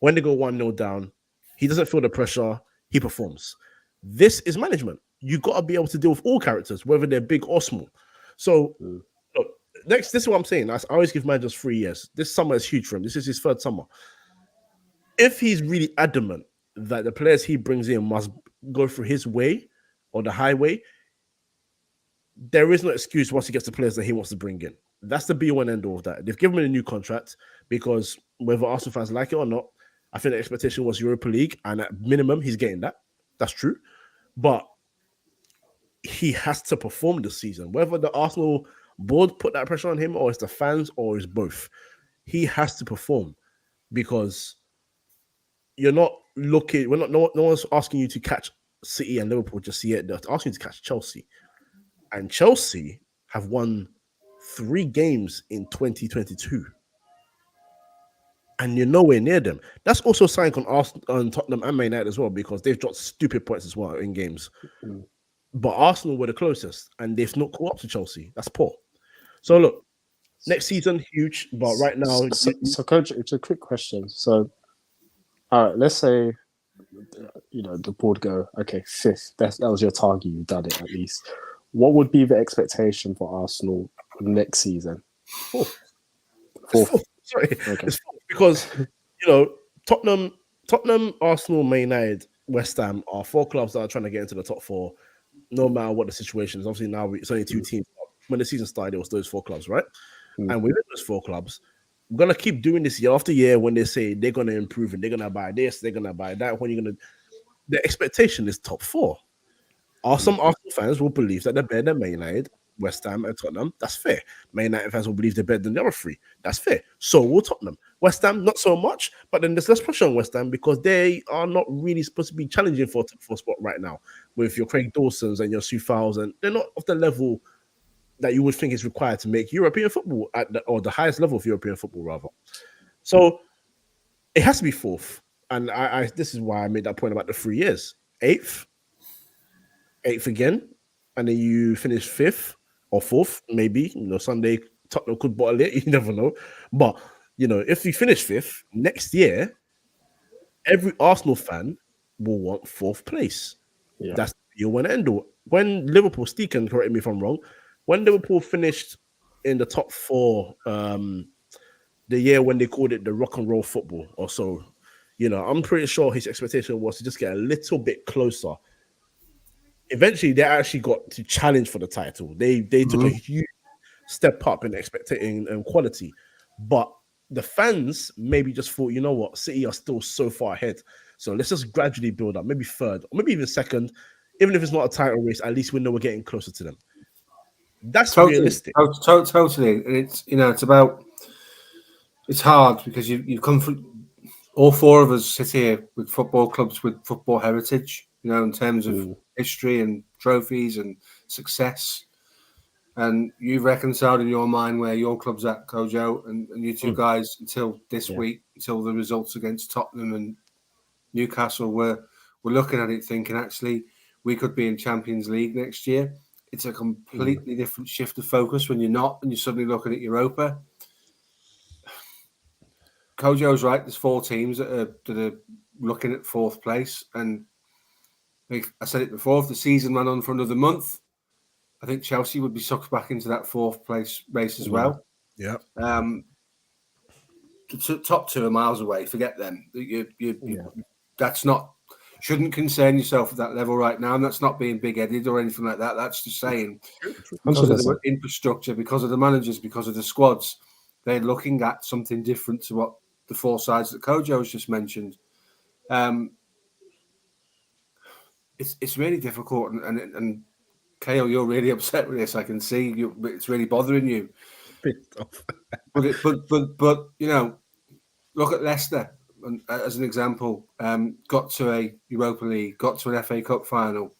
when they go 1-0 down, he doesn't feel the pressure. He performs. This is management. You got to be able to deal with all characters, whether they're big or small. So, look, this is what I'm saying. I always give managers 3 years. This summer is huge for him. This is his 3rd summer. If he's really adamant that the players he brings in must go through his way or the highway, there is no excuse once he gets the players that he wants to bring in. That's the be-all and end-all of that. They've given him a new contract because whether Arsenal fans like it or not, I think the expectation was Europa League, and at minimum, he's getting that. That's true. But he has to perform this season. Whether the Arsenal board put that pressure on him, or it's the fans, or it's both, he has to perform, because you're not looking. No one's asking you to catch City and Liverpool just yet. They're asking you to catch Chelsea, and Chelsea have won 3 games in 2022. And you're nowhere near them. That's also a sign on Arsenal, on Tottenham and Man United as well, because they've dropped stupid points as well in games. But Arsenal were the closest, and they've not caught up to Chelsea. That's poor. So look, next season huge, but right now. So coach, it's a quick question. So, all right, let's say, the board go, okay, 5th. That was your target. You've done it at least. What would be the expectation for Arsenal next season? 4th. Sorry, Okay. it's 4th because Tottenham, Arsenal, Man United, West Ham are 4 clubs that are trying to get into the top 4, no matter what the situation is. Obviously, now it's only 2 teams. When the season started, it was those 4 clubs, right? And within those 4 clubs, we're gonna keep doing this year after year when they say they're gonna improve and they're gonna buy this, they're gonna buy that. When you're gonna, the expectation is top 4. Some Arsenal fans will believe that they're better than Man United, West Ham, and Tottenham. That's fair. Man United fans will believe they're better than the other 3. That's fair. So will Tottenham. West Ham, not so much, but then there's less pressure on West Ham because they are not really supposed to be challenging for a top 4 spot right now with your Craig Dawsons and your Soufals, and they're not of the level that you would think is required to make European football or the highest level of European football, rather. So it has to be 4th. And I this is why I made that point about the 3 years. 8th again, and then you finish 5th, or 4th, maybe. Sunday Tottenham could bottle it. You never know. But if we finish 5th next year, every Arsenal fan will want 4th place. Yeah. That's the one end all. When Liverpool, Steve can correct me if I'm wrong. When Liverpool finished in the top 4, the year when they called it the rock and roll football or so, I'm pretty sure his expectation was to just get a little bit closer. Eventually, they actually got to challenge for the title. They took a huge step up in expecting and quality, but the fans maybe just thought, you know what, City are still so far ahead, so let's just gradually build up, maybe 3rd or maybe even 2nd, even if it's not a title race. At least we know we're getting closer to them. That's realistic. Totally, and it's hard because you come from, all 4 of us sit here with football clubs with football heritage, in terms of history and trophies and success. And you've reconciled in your mind where your club's at, Kojo, and you two guys until this week, until the results against Tottenham and Newcastle, we're looking at it thinking, actually, we could be in Champions League next year. It's a completely different shift of focus when you're not, and you're suddenly looking at Europa. Kojo's right. There's 4 teams that are looking at 4th place, and like I said it before, if the season ran on for another month, I think Chelsea would be sucked back into that 4th place race as well. Yeah. The top 2 are miles away. Forget them. That's not, shouldn't concern yourself at that level right now. And that's not being big-headed or anything like that. That's just saying, because of the infrastructure, because of the managers, because of the squads, they're looking at something different to what the 4 sides that Kojo's just mentioned. It's really difficult, and Kale, you're really upset with this. I can see it's really bothering you. But look at Leicester as an example. Got to a Europa League, got to an FA Cup final.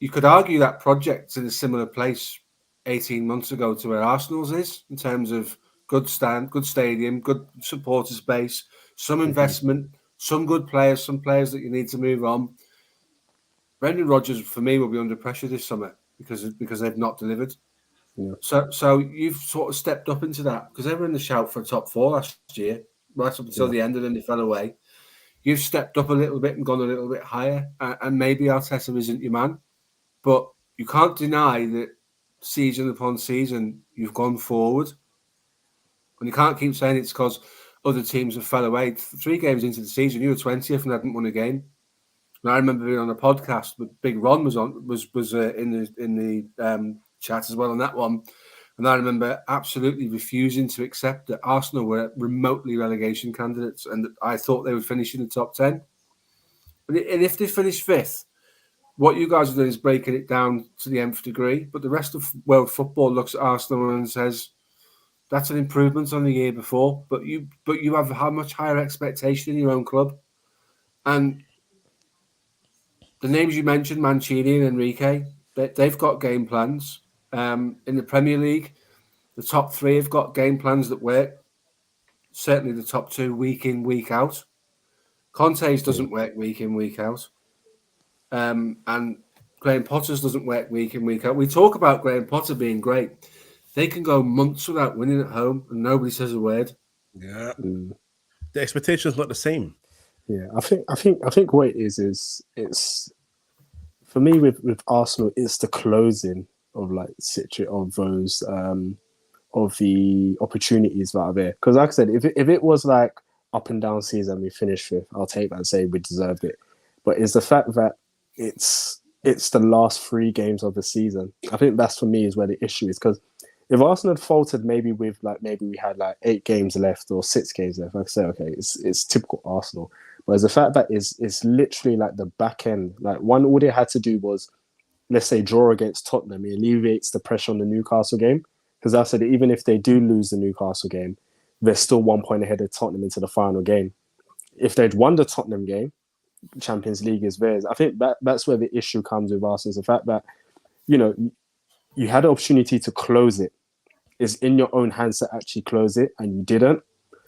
You could argue that project's in a similar place 18 months ago to where Arsenal's is, in terms of good stadium, good supporters base, some investment, some good players, some players that you need to move on. Brendan Rodgers, for me, will be under pressure this summer because they've not delivered. Yeah. So you've sort of stepped up into that, because they were in the shout for a top 4 last year, right up until the end, and then they fell away. You've stepped up a little bit and gone a little bit higher, and maybe Arteta isn't your man, but you can't deny that season upon season you've gone forward, and you can't keep saying it's because other teams have fell away. 3 games into the season, you were 20th and hadn't won a game. And I remember being on a podcast, but Big Ron was in the chat as well on that one. And I remember absolutely refusing to accept that Arsenal were remotely relegation candidates, and that I thought they would finish in the top 10. And if they finish 5th, what you guys are doing is breaking it down to the nth degree. But the rest of world football looks at Arsenal and says, that's an improvement on the year before. But you have a much higher expectation in your own club. And the names you mentioned, Mancini and Enrique, they've got game plans. In the Premier League, the top 3 have got game plans that work. Certainly the top 2, week in, week out. Conte's doesn't work week in, week out. And Graham Potter's doesn't work week in, week out. We talk about Graham Potter being great. They can go months without winning at home and nobody says a word. Yeah. The expectation is not the same. Yeah, I think what it is it's for me with Arsenal, it's the closing of those of the opportunities that are there. Because like I said, if it was like up and down season, we finished 5th, I'll take that and say we deserved it. But it's the fact that it's the last 3 games of the season. I think that's, for me, is where the issue is. Because if Arsenal had faltered maybe we had 8 games left or 6 games left, I'd say, okay, it's typical Arsenal. But it's the fact that it's literally like the back end. Like, all they had to do was, let's say, draw against Tottenham. It alleviates the pressure on the Newcastle game. Because I said, even if they do lose the Newcastle game, they're still 1 point ahead of Tottenham into the final game. If they'd won the Tottenham game, Champions League is theirs. I think that's where the issue comes with Arsenal, is the fact that, you had an opportunity to close it. It's in your own hands to actually close it, and you didn't.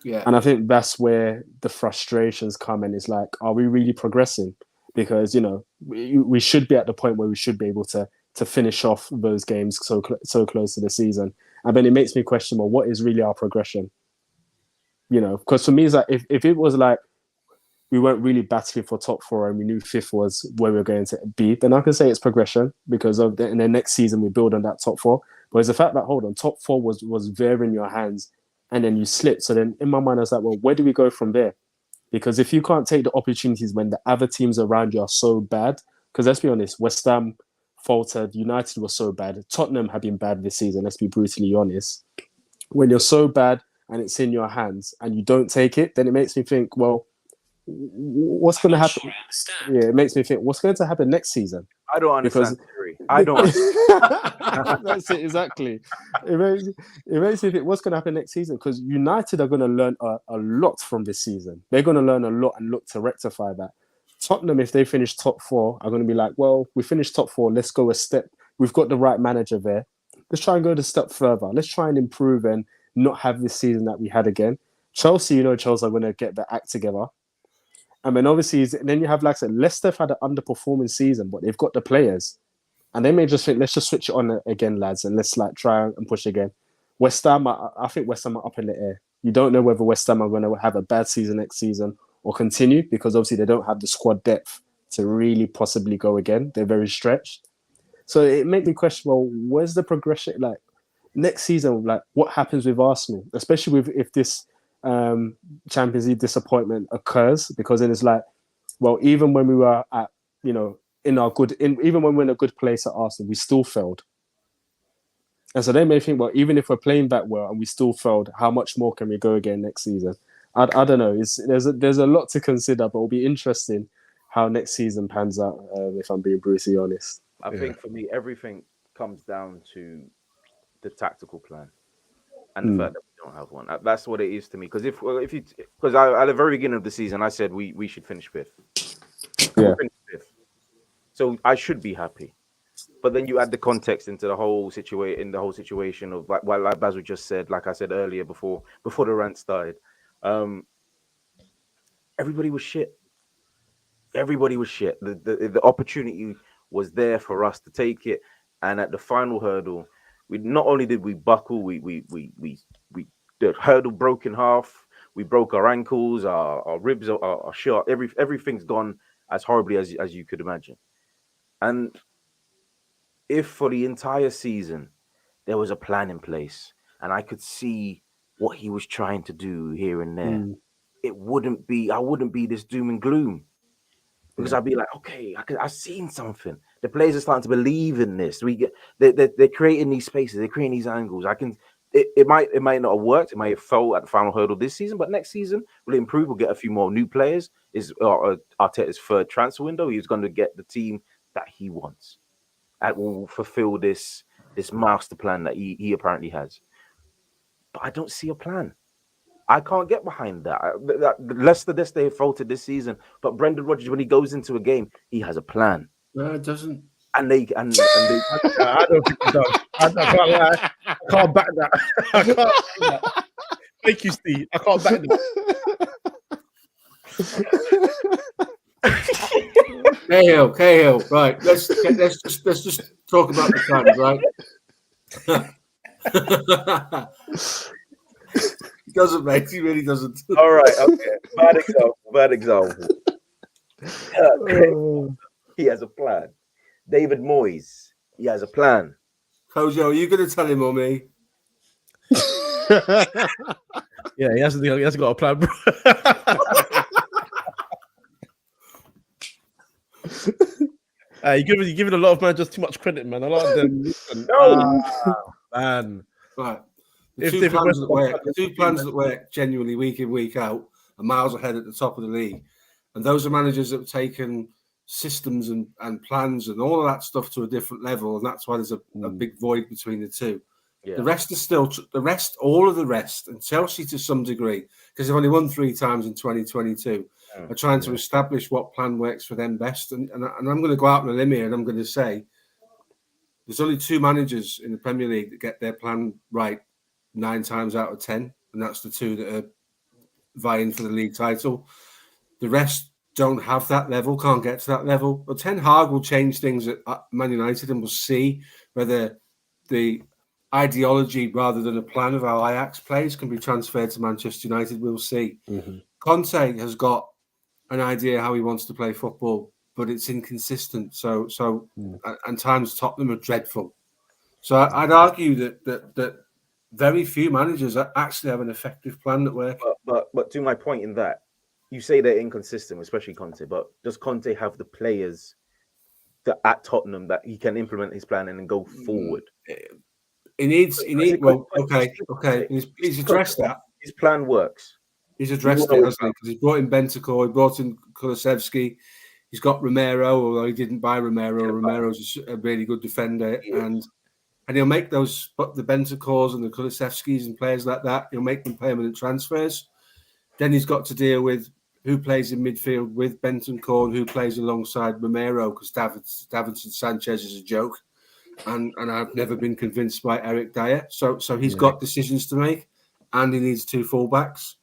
Yeah. And I think that's where the frustrations come, and it's like, are we really progressing? Because, we should be at the point where we should be able to to finish off those games so close to the season. And then it makes me question, well, what is really our progression? You know, because for me, it's like if it was like we weren't really battling for top four and we knew fifth was where we were going to be, then I can say it's progression because of in the next season we build on that top four. But it's the fact that, hold on, top four was there in your hands and then you slipped. So then in my mind, I was like, well, where do we go from there? Because if you can't take the opportunities when the other teams around you are so bad, because let's be honest, West Ham faltered, United was so bad, Tottenham have been bad this season, let's be brutally honest. When you're so bad and it's in your hands and you don't take it, then it makes me think, well, what's going to happen? Yeah, it makes me think, what's going to happen next season? I don't understand. I don't understand. That's it, exactly. It makes me think, what's going to happen next season? Because United are going to learn a lot from this season. They're going to learn a lot and look to rectify that. Tottenham, if they finish top four, are going to be like, well, we finished top four. Let's go a step. We've got the right manager there. Let's try and go a step further. Let's try and improve and not have this season that we had again. Chelsea, Chelsea are going to get the act together. And then obviously, then you have, like I said, Leicester have had an underperforming season, but they've got the players. And they may just think, let's just switch it on again, lads, and let's like try and push again. West Ham, I think West Ham are up in the air. You don't know whether West Ham are going to have a bad season next season or continue because obviously they don't have the squad depth to really possibly go again. They're very stretched. So it made me question, well, where's the progression? Like next season, like what happens with Arsenal, especially if this Champions League disappointment occurs, because then it's like, well, even when we were at, even when we're in a good place at Arsenal, we still failed. And so they may think, well, even if we're playing that well and we still failed, how much more can we go again next season? I don't know. There's a lot to consider, but it'll be interesting how next season pans out, if I'm being brutally honest. I think for me, everything comes down to the tactical plan and the fact that we don't have one. That's what it is to me. Because because at the very beginning of the season, I said we should finish fifth. Yeah. So I should be happy. But then you add the context into the whole situation of like Basil just said, like I said earlier before the rant started. Everybody was shit. Everybody was shit. The opportunity was there for us to take it, and at the final hurdle, we not only did we buckle, the hurdle broke in half. We broke our ankles, our ribs are shot. Everything's gone as horribly as you could imagine. And if for the entire season there was a plan in place, and I could see what he was trying to do here and there, I wouldn't be this doom and gloom. Because I'd be like, okay, I've seen something. The players are starting to believe in this. They're creating these spaces, they're creating these angles. It might not have worked. It might have failed at the final hurdle this season, but next season will it improve? We'll get a few more new players. Is Arteta's third transfer window? He's going to get the team that he wants, and will fulfill this master plan that he apparently has. But I don't see a plan. I can't get behind that. Leicester, they faltered this season, but Brendan Rodgers, when he goes into a game, he has a plan. No, it doesn't. And they I don't think he does. I can't lie. I can't back that. I can't back that. Thank you, Steve. I can't back that. Cahill. Right. Let's just talk about the plan, right? He doesn't, mate. He really doesn't. All right. Okay. Bad example. He has a plan. David Moyes, he has a plan. Kojo, are you going to tell him or me? Yeah, he hasn't got a plan, bro. You're giving a lot of managers too much credit, man. A lot of them. No, man. Right. The two plans that work genuinely week in, week out are miles ahead at the top of the league. And those are managers that have taken systems and plans and all of that stuff to a different level. And that's why there's a big void between the two. Yeah. The rest is still all of the rest, and Chelsea to some degree, because they've only won 3 times in 2022, are trying to establish what plan works for them best. And I'm going to go out on a limb here and I'm going to say there's only 2 managers in the Premier League that get their plan right 9 times out of 10, and that's the 2 that are vying for the league title. The rest don't have that level, can't get to that level. But Ten Hag will change things at Man United, and we'll see whether the ideology rather than a plan of how Ajax plays can be transferred to Manchester United. We'll see. Mm-hmm. Conte has got an idea how he wants to play football, but it's inconsistent. And times Tottenham are dreadful. So I'd argue that very few managers actually have an effective plan that works. But to my point in that, you say they're inconsistent, especially Conte. But does Conte have the players at Tottenham that he can implement his plan and then go forward? He needs. Well, okay. He's addressed that. His plan works. He's addressed it, hasn't he? Because he's brought in Bentancur, he brought in Kulusevski. He's got Romero, although he didn't buy Romero. Romero's a really good defender, and he'll make those, the Bentancurs and the Kulusevskis and players like that. He'll make them permanent transfers. Then he's got to deal with who plays in midfield with Bentancur and who plays alongside Romero, because Davinson Sanchez is a joke, and I've never been convinced by Eric Dyer. So he's got decisions to make, and he needs 2 fullbacks.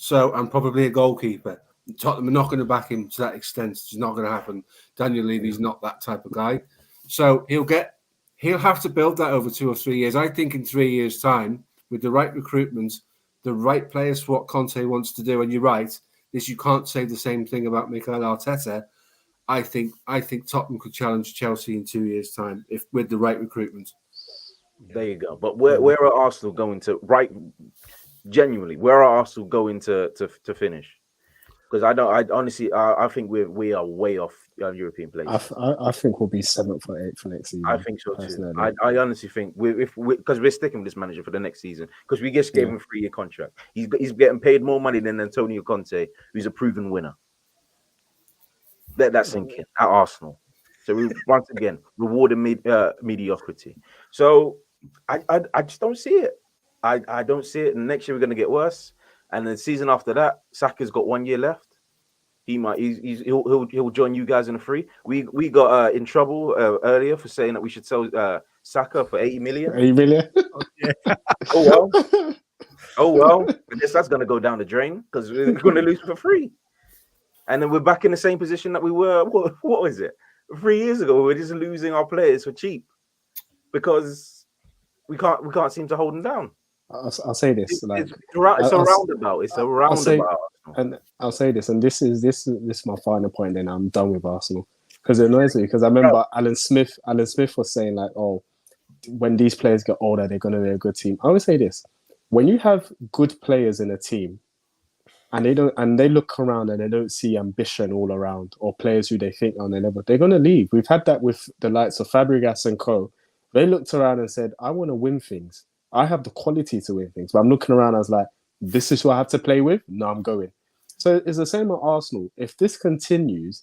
So, and probably a goalkeeper. Tottenham are not going to back him to that extent. It's not going to happen. Daniel Levy's not that type of guy. So he'll have to build that over 2 or 3 years. I think in 3 years' time, with the right recruitment, the right players for what Conte wants to do, and you're right, you can't say the same thing about Mikel Arteta. I think Tottenham could challenge Chelsea in 2 years' time if with the right recruitment. There you go. But where are Arsenal going to genuinely, where are Arsenal going to finish? Because I honestly think we are way off European place. I think we'll be 7th or 8th for next season. I think so too. I honestly think because we're sticking with this manager for the next season, because we just gave him a 3-year contract. He's getting paid more money than Antonio Conte, who's a proven winner. Let that sink in at Arsenal. So we once again rewarding mediocrity. So I just don't see it. I don't see it. And next year we're going to get worse. And the season after that, Saka's got 1 year left. He'll join you guys in a free. We got in trouble earlier for saying that we should sell Saka for 80 million. 80 million. Oh well. I guess that's going to go down the drain because we're going to lose for free. And then we're back in the same position that we were. What was it? 3 years ago, we were just losing our players for cheap because we can't seem to hold them down. I'll say this. It's a roundabout. It's a roundabout. And I'll say this, and this is my final point. Then I'm done with Arsenal because it annoys me. Because I remember Alan Smith was saying like, "Oh, when these players get older, they're going to be a good team." I would say this: when you have good players in a team, and they look around and they don't see ambition all around, or players who they think on their level, they're going to leave. We've had that with the likes of Fabregas and co. They looked around and said, "I want to win things. I have the quality to win things." But I'm looking around, I was like, "This is what I have to play with." No, I'm going. So it's the same at Arsenal. If this continues,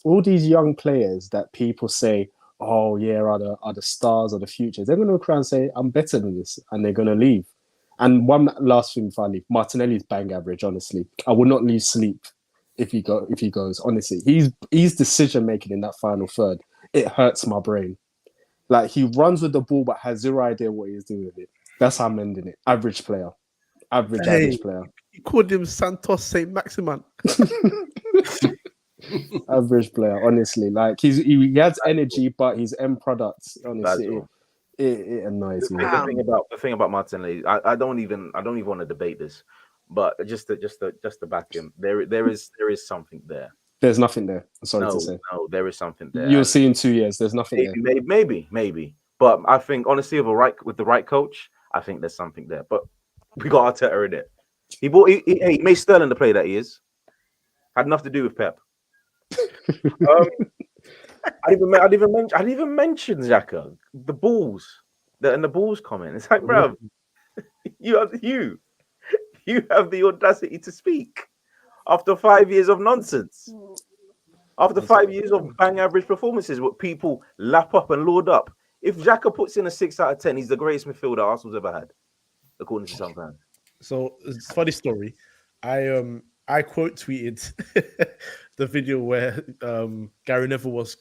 all these young players that people say, "Oh yeah, are the stars of the future," they're going to look around and say, "I'm better than this," and they're going to leave. And one last thing before I leave, Martinelli's bang average. Honestly, I would not lose sleep if he goes. Honestly, he's decision making in that final third. It hurts my brain. Like he runs with the ball but has zero idea what he's doing with it. That's how I'm ending it. Average player. Average player. You called him Santos Saint Maximan. Average player, honestly. Like he has energy, but his end products, honestly, it annoys me. The thing about Martinelli, I don't even want to debate this, but just to back him, there is something there. There's nothing there. I'm sorry to say. No, there is something there. You'll see in 2 years. There's nothing there. Maybe. But I think honestly, with the right coach, I think there's something there. But we got Arteta in it. He made Sterling the player that he is. Had nothing to do with Pep. I didn't even mention Xhaka. The balls. The balls comment. It's like, bro, you have the audacity to speak after 5 years of nonsense. After 5 years of bang average performances, what people lap up and lord up. If Xhaka puts in a 6 out of 10, he's the greatest midfielder Arsenal's ever had, according to some fans. So it's a funny story. I quote tweeted the video where Gary Neville was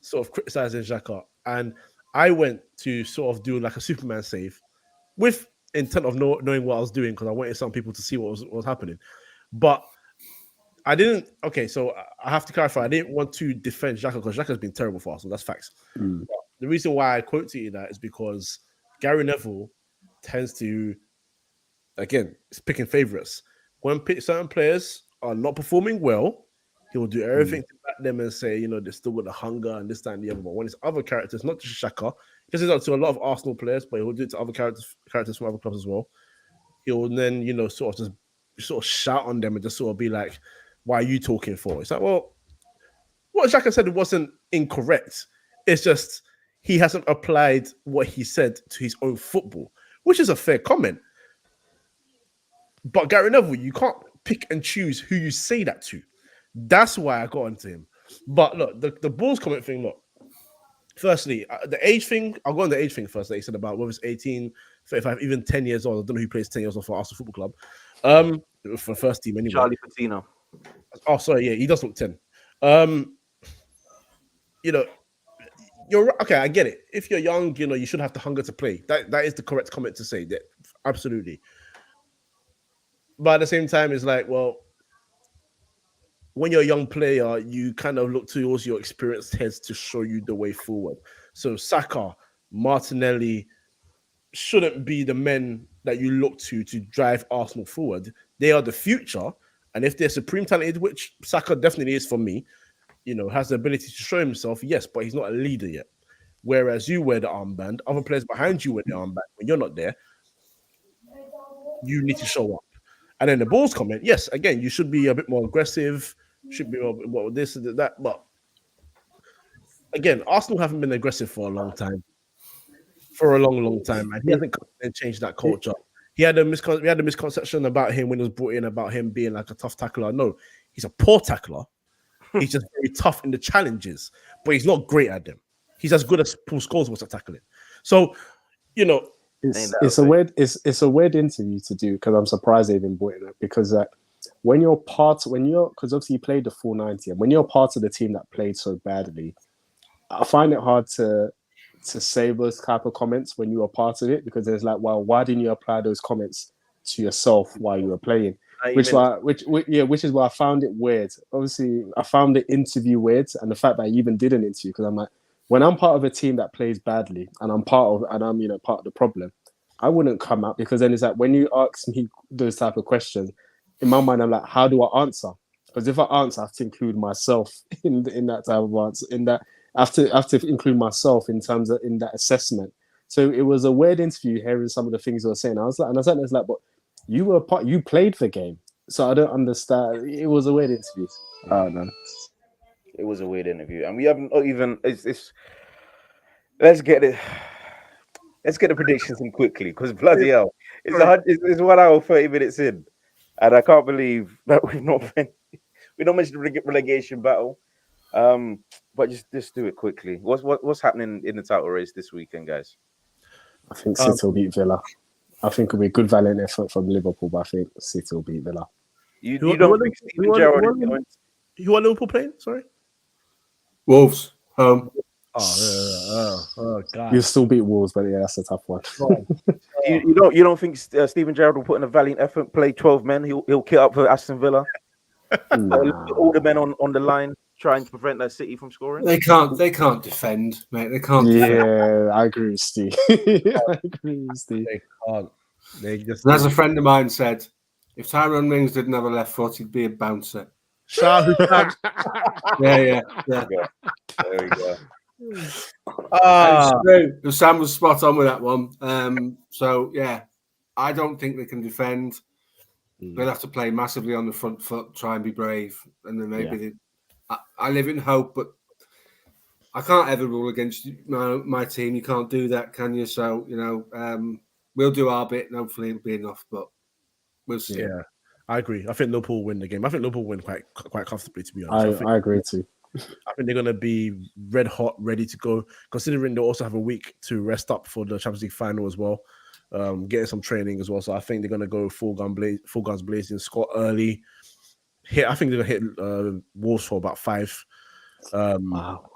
sort of criticizing Xhaka, and I went to sort of do like a Superman save with intent of knowing what I was doing because I wanted some people to see what was happening. But I didn't. Okay, so I have to clarify. I didn't want to defend Xhaka because Xhaka's been terrible for Arsenal. That's facts. Mm. The reason why I quoted that is because Gary Neville tends to, again, it's picking favorites. When certain players are not performing well, he will do everything to back them and say, they're still with the hunger and this, that, and the other. But when it's other characters, not just Xhaka, he does it to a lot of Arsenal players, but he'll do it to other characters from other clubs as well. He'll then, sort of shout on them and just sort of be like, why are you talking for? It's like, well, what Xhaka said wasn't incorrect. It's just he hasn't applied what he said to his own football, which is a fair comment. But Gary Neville, you can't pick and choose who you say that to. That's why I got onto him. But look, the balls comment thing, look. Firstly, the age thing, I'll go on the age thing first that he said about whether it's 18, 35, even 10 years old. I don't know who plays 10 years old for Arsenal Football Club. For first team anyway. Charlie Patino. Oh, sorry, yeah, he does look 10. You're okay, I get it. If you're young, you should have the hunger to play. That is the correct comment to say. That absolutely. But at the same time, it's like, well, when you're a young player, you kind of look towards your experienced heads to show you the way forward. So Saka, Martinelli shouldn't be the men that you look to drive Arsenal forward. They are the future. And if they're supreme talented, which Saka definitely is for me, has the ability to show himself, yes, but he's not a leader yet. Whereas you wear the armband, other players behind you wear the armband. When you're not there, you need to show up. And then the balls comment, yes, again, you should be a bit more aggressive, should be more this and that. But again, Arsenal haven't been aggressive for a long time. For a long, long time. And he hasn't changed that culture. We had a misconception about him when he was brought in, about him being like a tough tackler. No, he's a poor tackler. He's just very tough in the challenges, but he's not great at them. He's as good as Paul Scholes was at tackling. So, it's a weird interview to do because I'm surprised they even brought it up because because obviously you played the full 90 and when you're part of the team that played so badly, I find it hard to say those type of comments when you were part of it because there's like, well, why didn't you apply those comments to yourself while you were playing? Which is why I found it weird. Obviously, I found the interview weird, and the fact that I even did an interview because I'm like, when I'm part of a team that plays badly, and I'm part of the problem, I wouldn't come out because then it's like when you ask me those type of questions, in my mind, I'm like, how do I answer? Because if I answer, I have to include myself in that type of answer. In that, I have to include myself in terms of in that assessment. So it was a weird interview hearing some of the things they were saying. I was like, but. You played the game, so I don't understand. It was a weird interview. I don't know. It was a weird interview, and we haven't even. Let's get the predictions in quickly because bloody hell, it's 1 hour 30 minutes in, and I can't believe that we've not mentioned the relegation battle. But just do it quickly. What's happening in the title race this weekend, guys? I think City will beat Villa. I think it'll be a good valiant effort from Liverpool, but I think City will beat Villa. You don't think Steven Gerrard is going? Who are Liverpool playing? Sorry, Wolves home. Oh God! You'll still beat Wolves, but yeah, that's a tough one. You don't think Steven Gerrard will put in a valiant effort, play 12 men? He'll kit up for Aston Villa. All the men on the line trying to prevent that City from scoring. They can't defend, mate. They can't. Yeah, I agree with Steve. They can't. As a friend of mine said, if Tyrone Mings didn't have a left foot, he'd be a bouncer. Yeah. Yeah. There we go. Sam was spot on with that one. So yeah, I don't think they can defend. They'll have to play massively on the front foot, try and be brave, and then maybe I live in hope, but I can't ever rule against my team. You can't do that, can you? So we'll do our bit, and hopefully it'll be enough. But we'll see. Yeah, I agree. I think Liverpool win the game. I think Liverpool win quite comfortably, to be honest. I agree too. I think they're going to be red hot, ready to go, considering they'll also have a week to rest up for the Champions League final as well, getting some training as well. So I think they're going to go full guns blazing, score early. I think they're going to hit Wolves for about 5. Wow.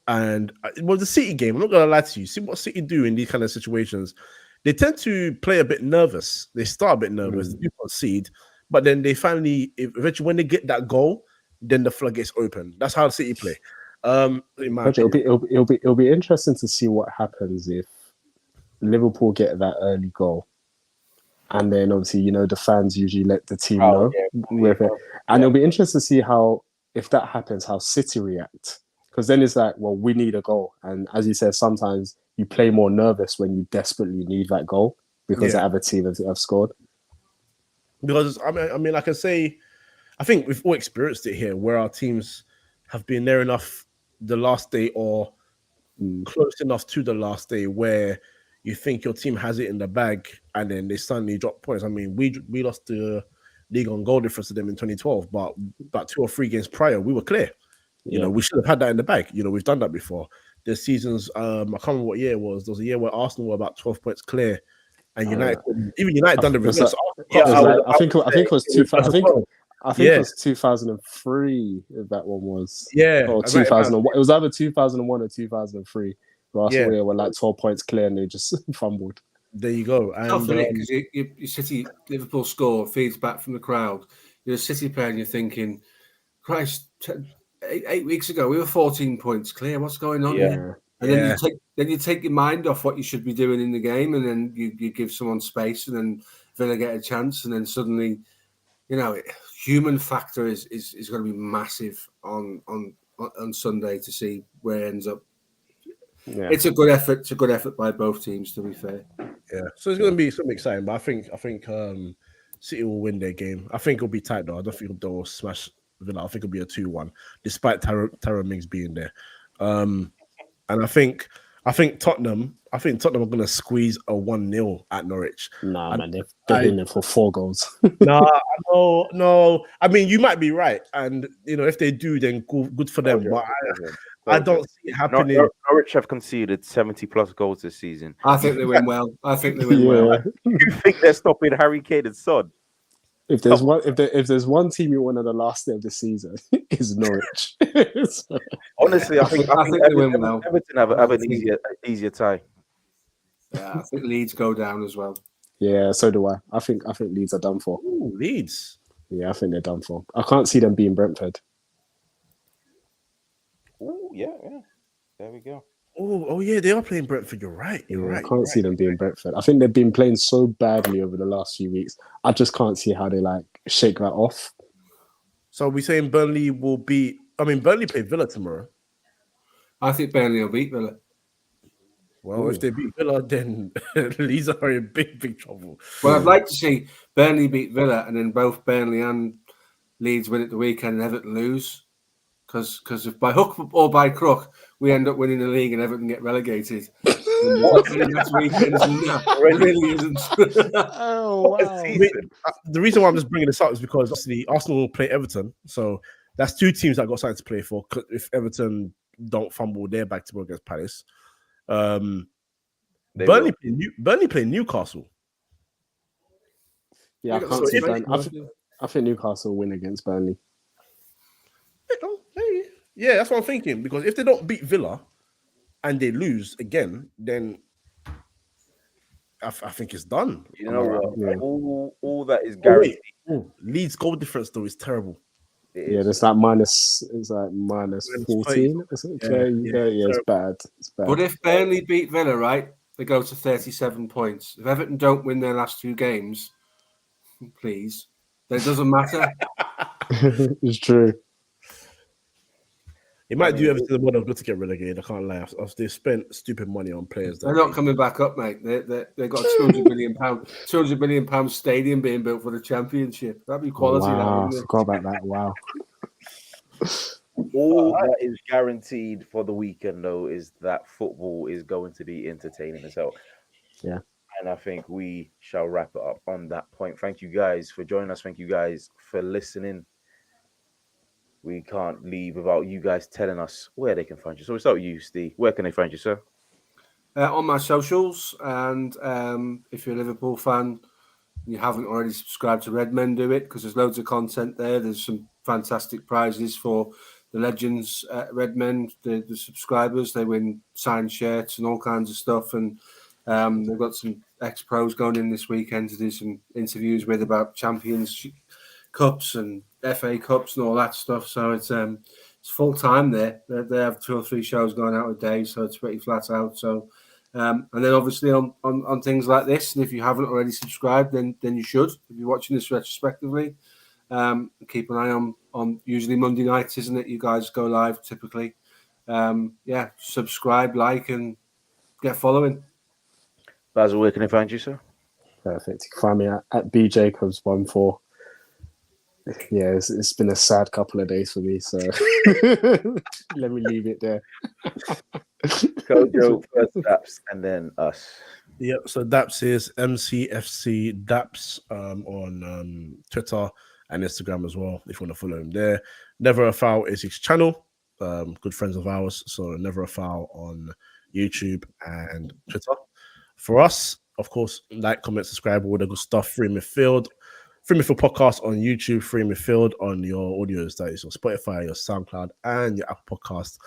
And the City game, I'm not going to lie to you. See what City do in these kind of situations. They tend to play a bit nervous. They start a bit nervous. They do concede. but then they finally, eventually, when they get that goal, then the floodgates open. That's how City play. In my But it'll opinion. be it'll be interesting to see what happens if Liverpool get that early goal, and then obviously the fans usually let the team know with it, and it'll be interesting to see how, if that happens, how City react, because then it's like, well, we need a goal, and as you said, sometimes you play more nervous when you desperately need that goal because the other team have scored. Because I mean, I can say, I think we've all experienced it here, where our teams have been near enough the last day or close enough to the last day where you think your team has it in the bag, and then they suddenly drop points. I mean, we lost the league on goal difference to them in 2012, but about 2 or 3 games prior, we were clear. We should have had that in the bag. We've done that before. There's seasons, I can't remember what year it was. There was a year where Arsenal were about 12 points clear, and United, even United done the reverse. I think it was 2000. I think Yeah. it was 2003. If that one was, Yeah, or 2001. It was either 2001 or 2003. Arsenal were like 12 points clear and they just fumbled. There you go. And because you City Liverpool score feeds back from the crowd. You're a City player and you're thinking, Christ, 8 weeks ago we were 14 points clear. What's going on here? And then you take your mind off what you should be doing in the game, and then you give someone space, and then Villa get a chance, and then suddenly, human factor is going to be massive on Sunday to see where it ends up. Yeah. It's a good effort. It's a good effort by both teams, to be fair. Yeah, so it's going to be something exciting. But I think City will win their game. I think it'll be tight though. I don't think they'll smash Villa. I think it'll be a 2-1, despite Tyrone Mings being there. And I think Tottenham. I think Tottenham are going to squeeze a 1-0 at Norwich. Nah, man, they've been there for 4 goals. No. I mean, you might be right, and if they do, then good for them. But I don't see it happening. Norwich have conceded 70+ goals this season. I think they win well. Well. You think they're stopping Harry Kane and Son? If there's one team you won on the last day of the season, it's Norwich. Honestly, I think they win well. Everton have an easier tie. Yeah, I think Leeds go down as well. Yeah, so do I. I think Leeds are done for. Ooh, Leeds. Yeah, I think they're done for. I can't see them being Brentford. Oh yeah. There we go. Oh yeah, they are playing Brentford. You're right. I can't see them being Brentford. I think they've been playing so badly over the last few weeks. I just can't see how they shake that off. So we're saying Burnley will beat. I mean, Burnley play Villa tomorrow. I think Burnley will beat Villa. Well, if they beat Villa, then Leeds are in big trouble. Well, I'd like to see Burnley beat Villa, and then both Burnley and Leeds win at the weekend, and Everton lose. Because if by hook or by crook we end up winning the league and Everton get relegated, next weekend, it really isn't. Oh wow! The reason why I'm just bringing this up is because obviously Arsenal will play Everton, so that's 2 teams that got something to play for. If Everton don't fumble, they're back to work against Palace. Burnley play Newcastle. Yeah, I can't see Burnley. I think Newcastle will win against Burnley. Yeah, that's what I'm thinking. Because if they don't beat Villa and they lose again, then I think it's done. You know what? Yeah. All that is guaranteed. Leeds goal difference though is terrible. It's like minus 14. It's bad. But if Burnley beat Villa, right, they go to 37 points. If Everton don't win their last 2 games, please, that doesn't matter. It's true. It might do everything the model good to get relegated. I can't lie. They spent stupid money on players. They're not coming back up, mate. They got a £200 million stadium being built for the Championship. That'd be quality. Wow, I forgot about that. Wow. All that is guaranteed for the weekend, though, is that football is going to be entertaining as hell. Yeah. And I think we shall wrap it up on that point. Thank you guys for joining us. Thank you guys for listening. We can't leave without you guys telling us where they can find you. So we'll start with you, Steve. Where can they find you, sir? On my socials. And if you're a Liverpool fan, you haven't already subscribed to Redmen, do it, because there's loads of content there. There's some fantastic prizes for the legends at Redmen, the subscribers. They win signed shirts and all kinds of stuff. And they've got some ex-pros going in this weekend to do some interviews with about cups and FA Cups and all that stuff. So it's full time there. They have 2 or 3 shows going out a day, so it's pretty flat out. So and then obviously on things like this, and if you haven't already subscribed, then you should. If you're watching this retrospectively, keep an eye on usually Monday nights, isn't it? You guys go live typically. Subscribe, like, and get following. Basil, where can they find you, sir? Perfect. You can find me at bjacobs14. Yeah, it's been a sad couple of days for me, so let me leave it there. Kojo, first Daps, and then us. Yep. So Daps is MCFC Daps on Twitter and Instagram as well, if you want to follow him there. Never a Foul is his channel. Good friends of ours. So Never a Foul on YouTube and Twitter. For us, of course, like, comment, subscribe, all the good stuff. Free Midfield podcast on YouTube, Free Midfield on your audios, that is your Spotify, your SoundCloud, and your Apple Podcast.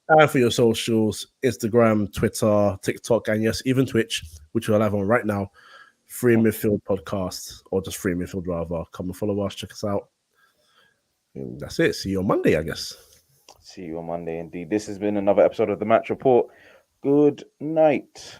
And for your socials, Instagram, Twitter, TikTok, and yes, even Twitch, which we're live on right now, Free Midfield Podcast, or just Free Midfield rather. Come and follow us, check us out. And that's it. See you on Monday, I guess. See you on Monday, indeed. This has been another episode of The Match Report. Good night.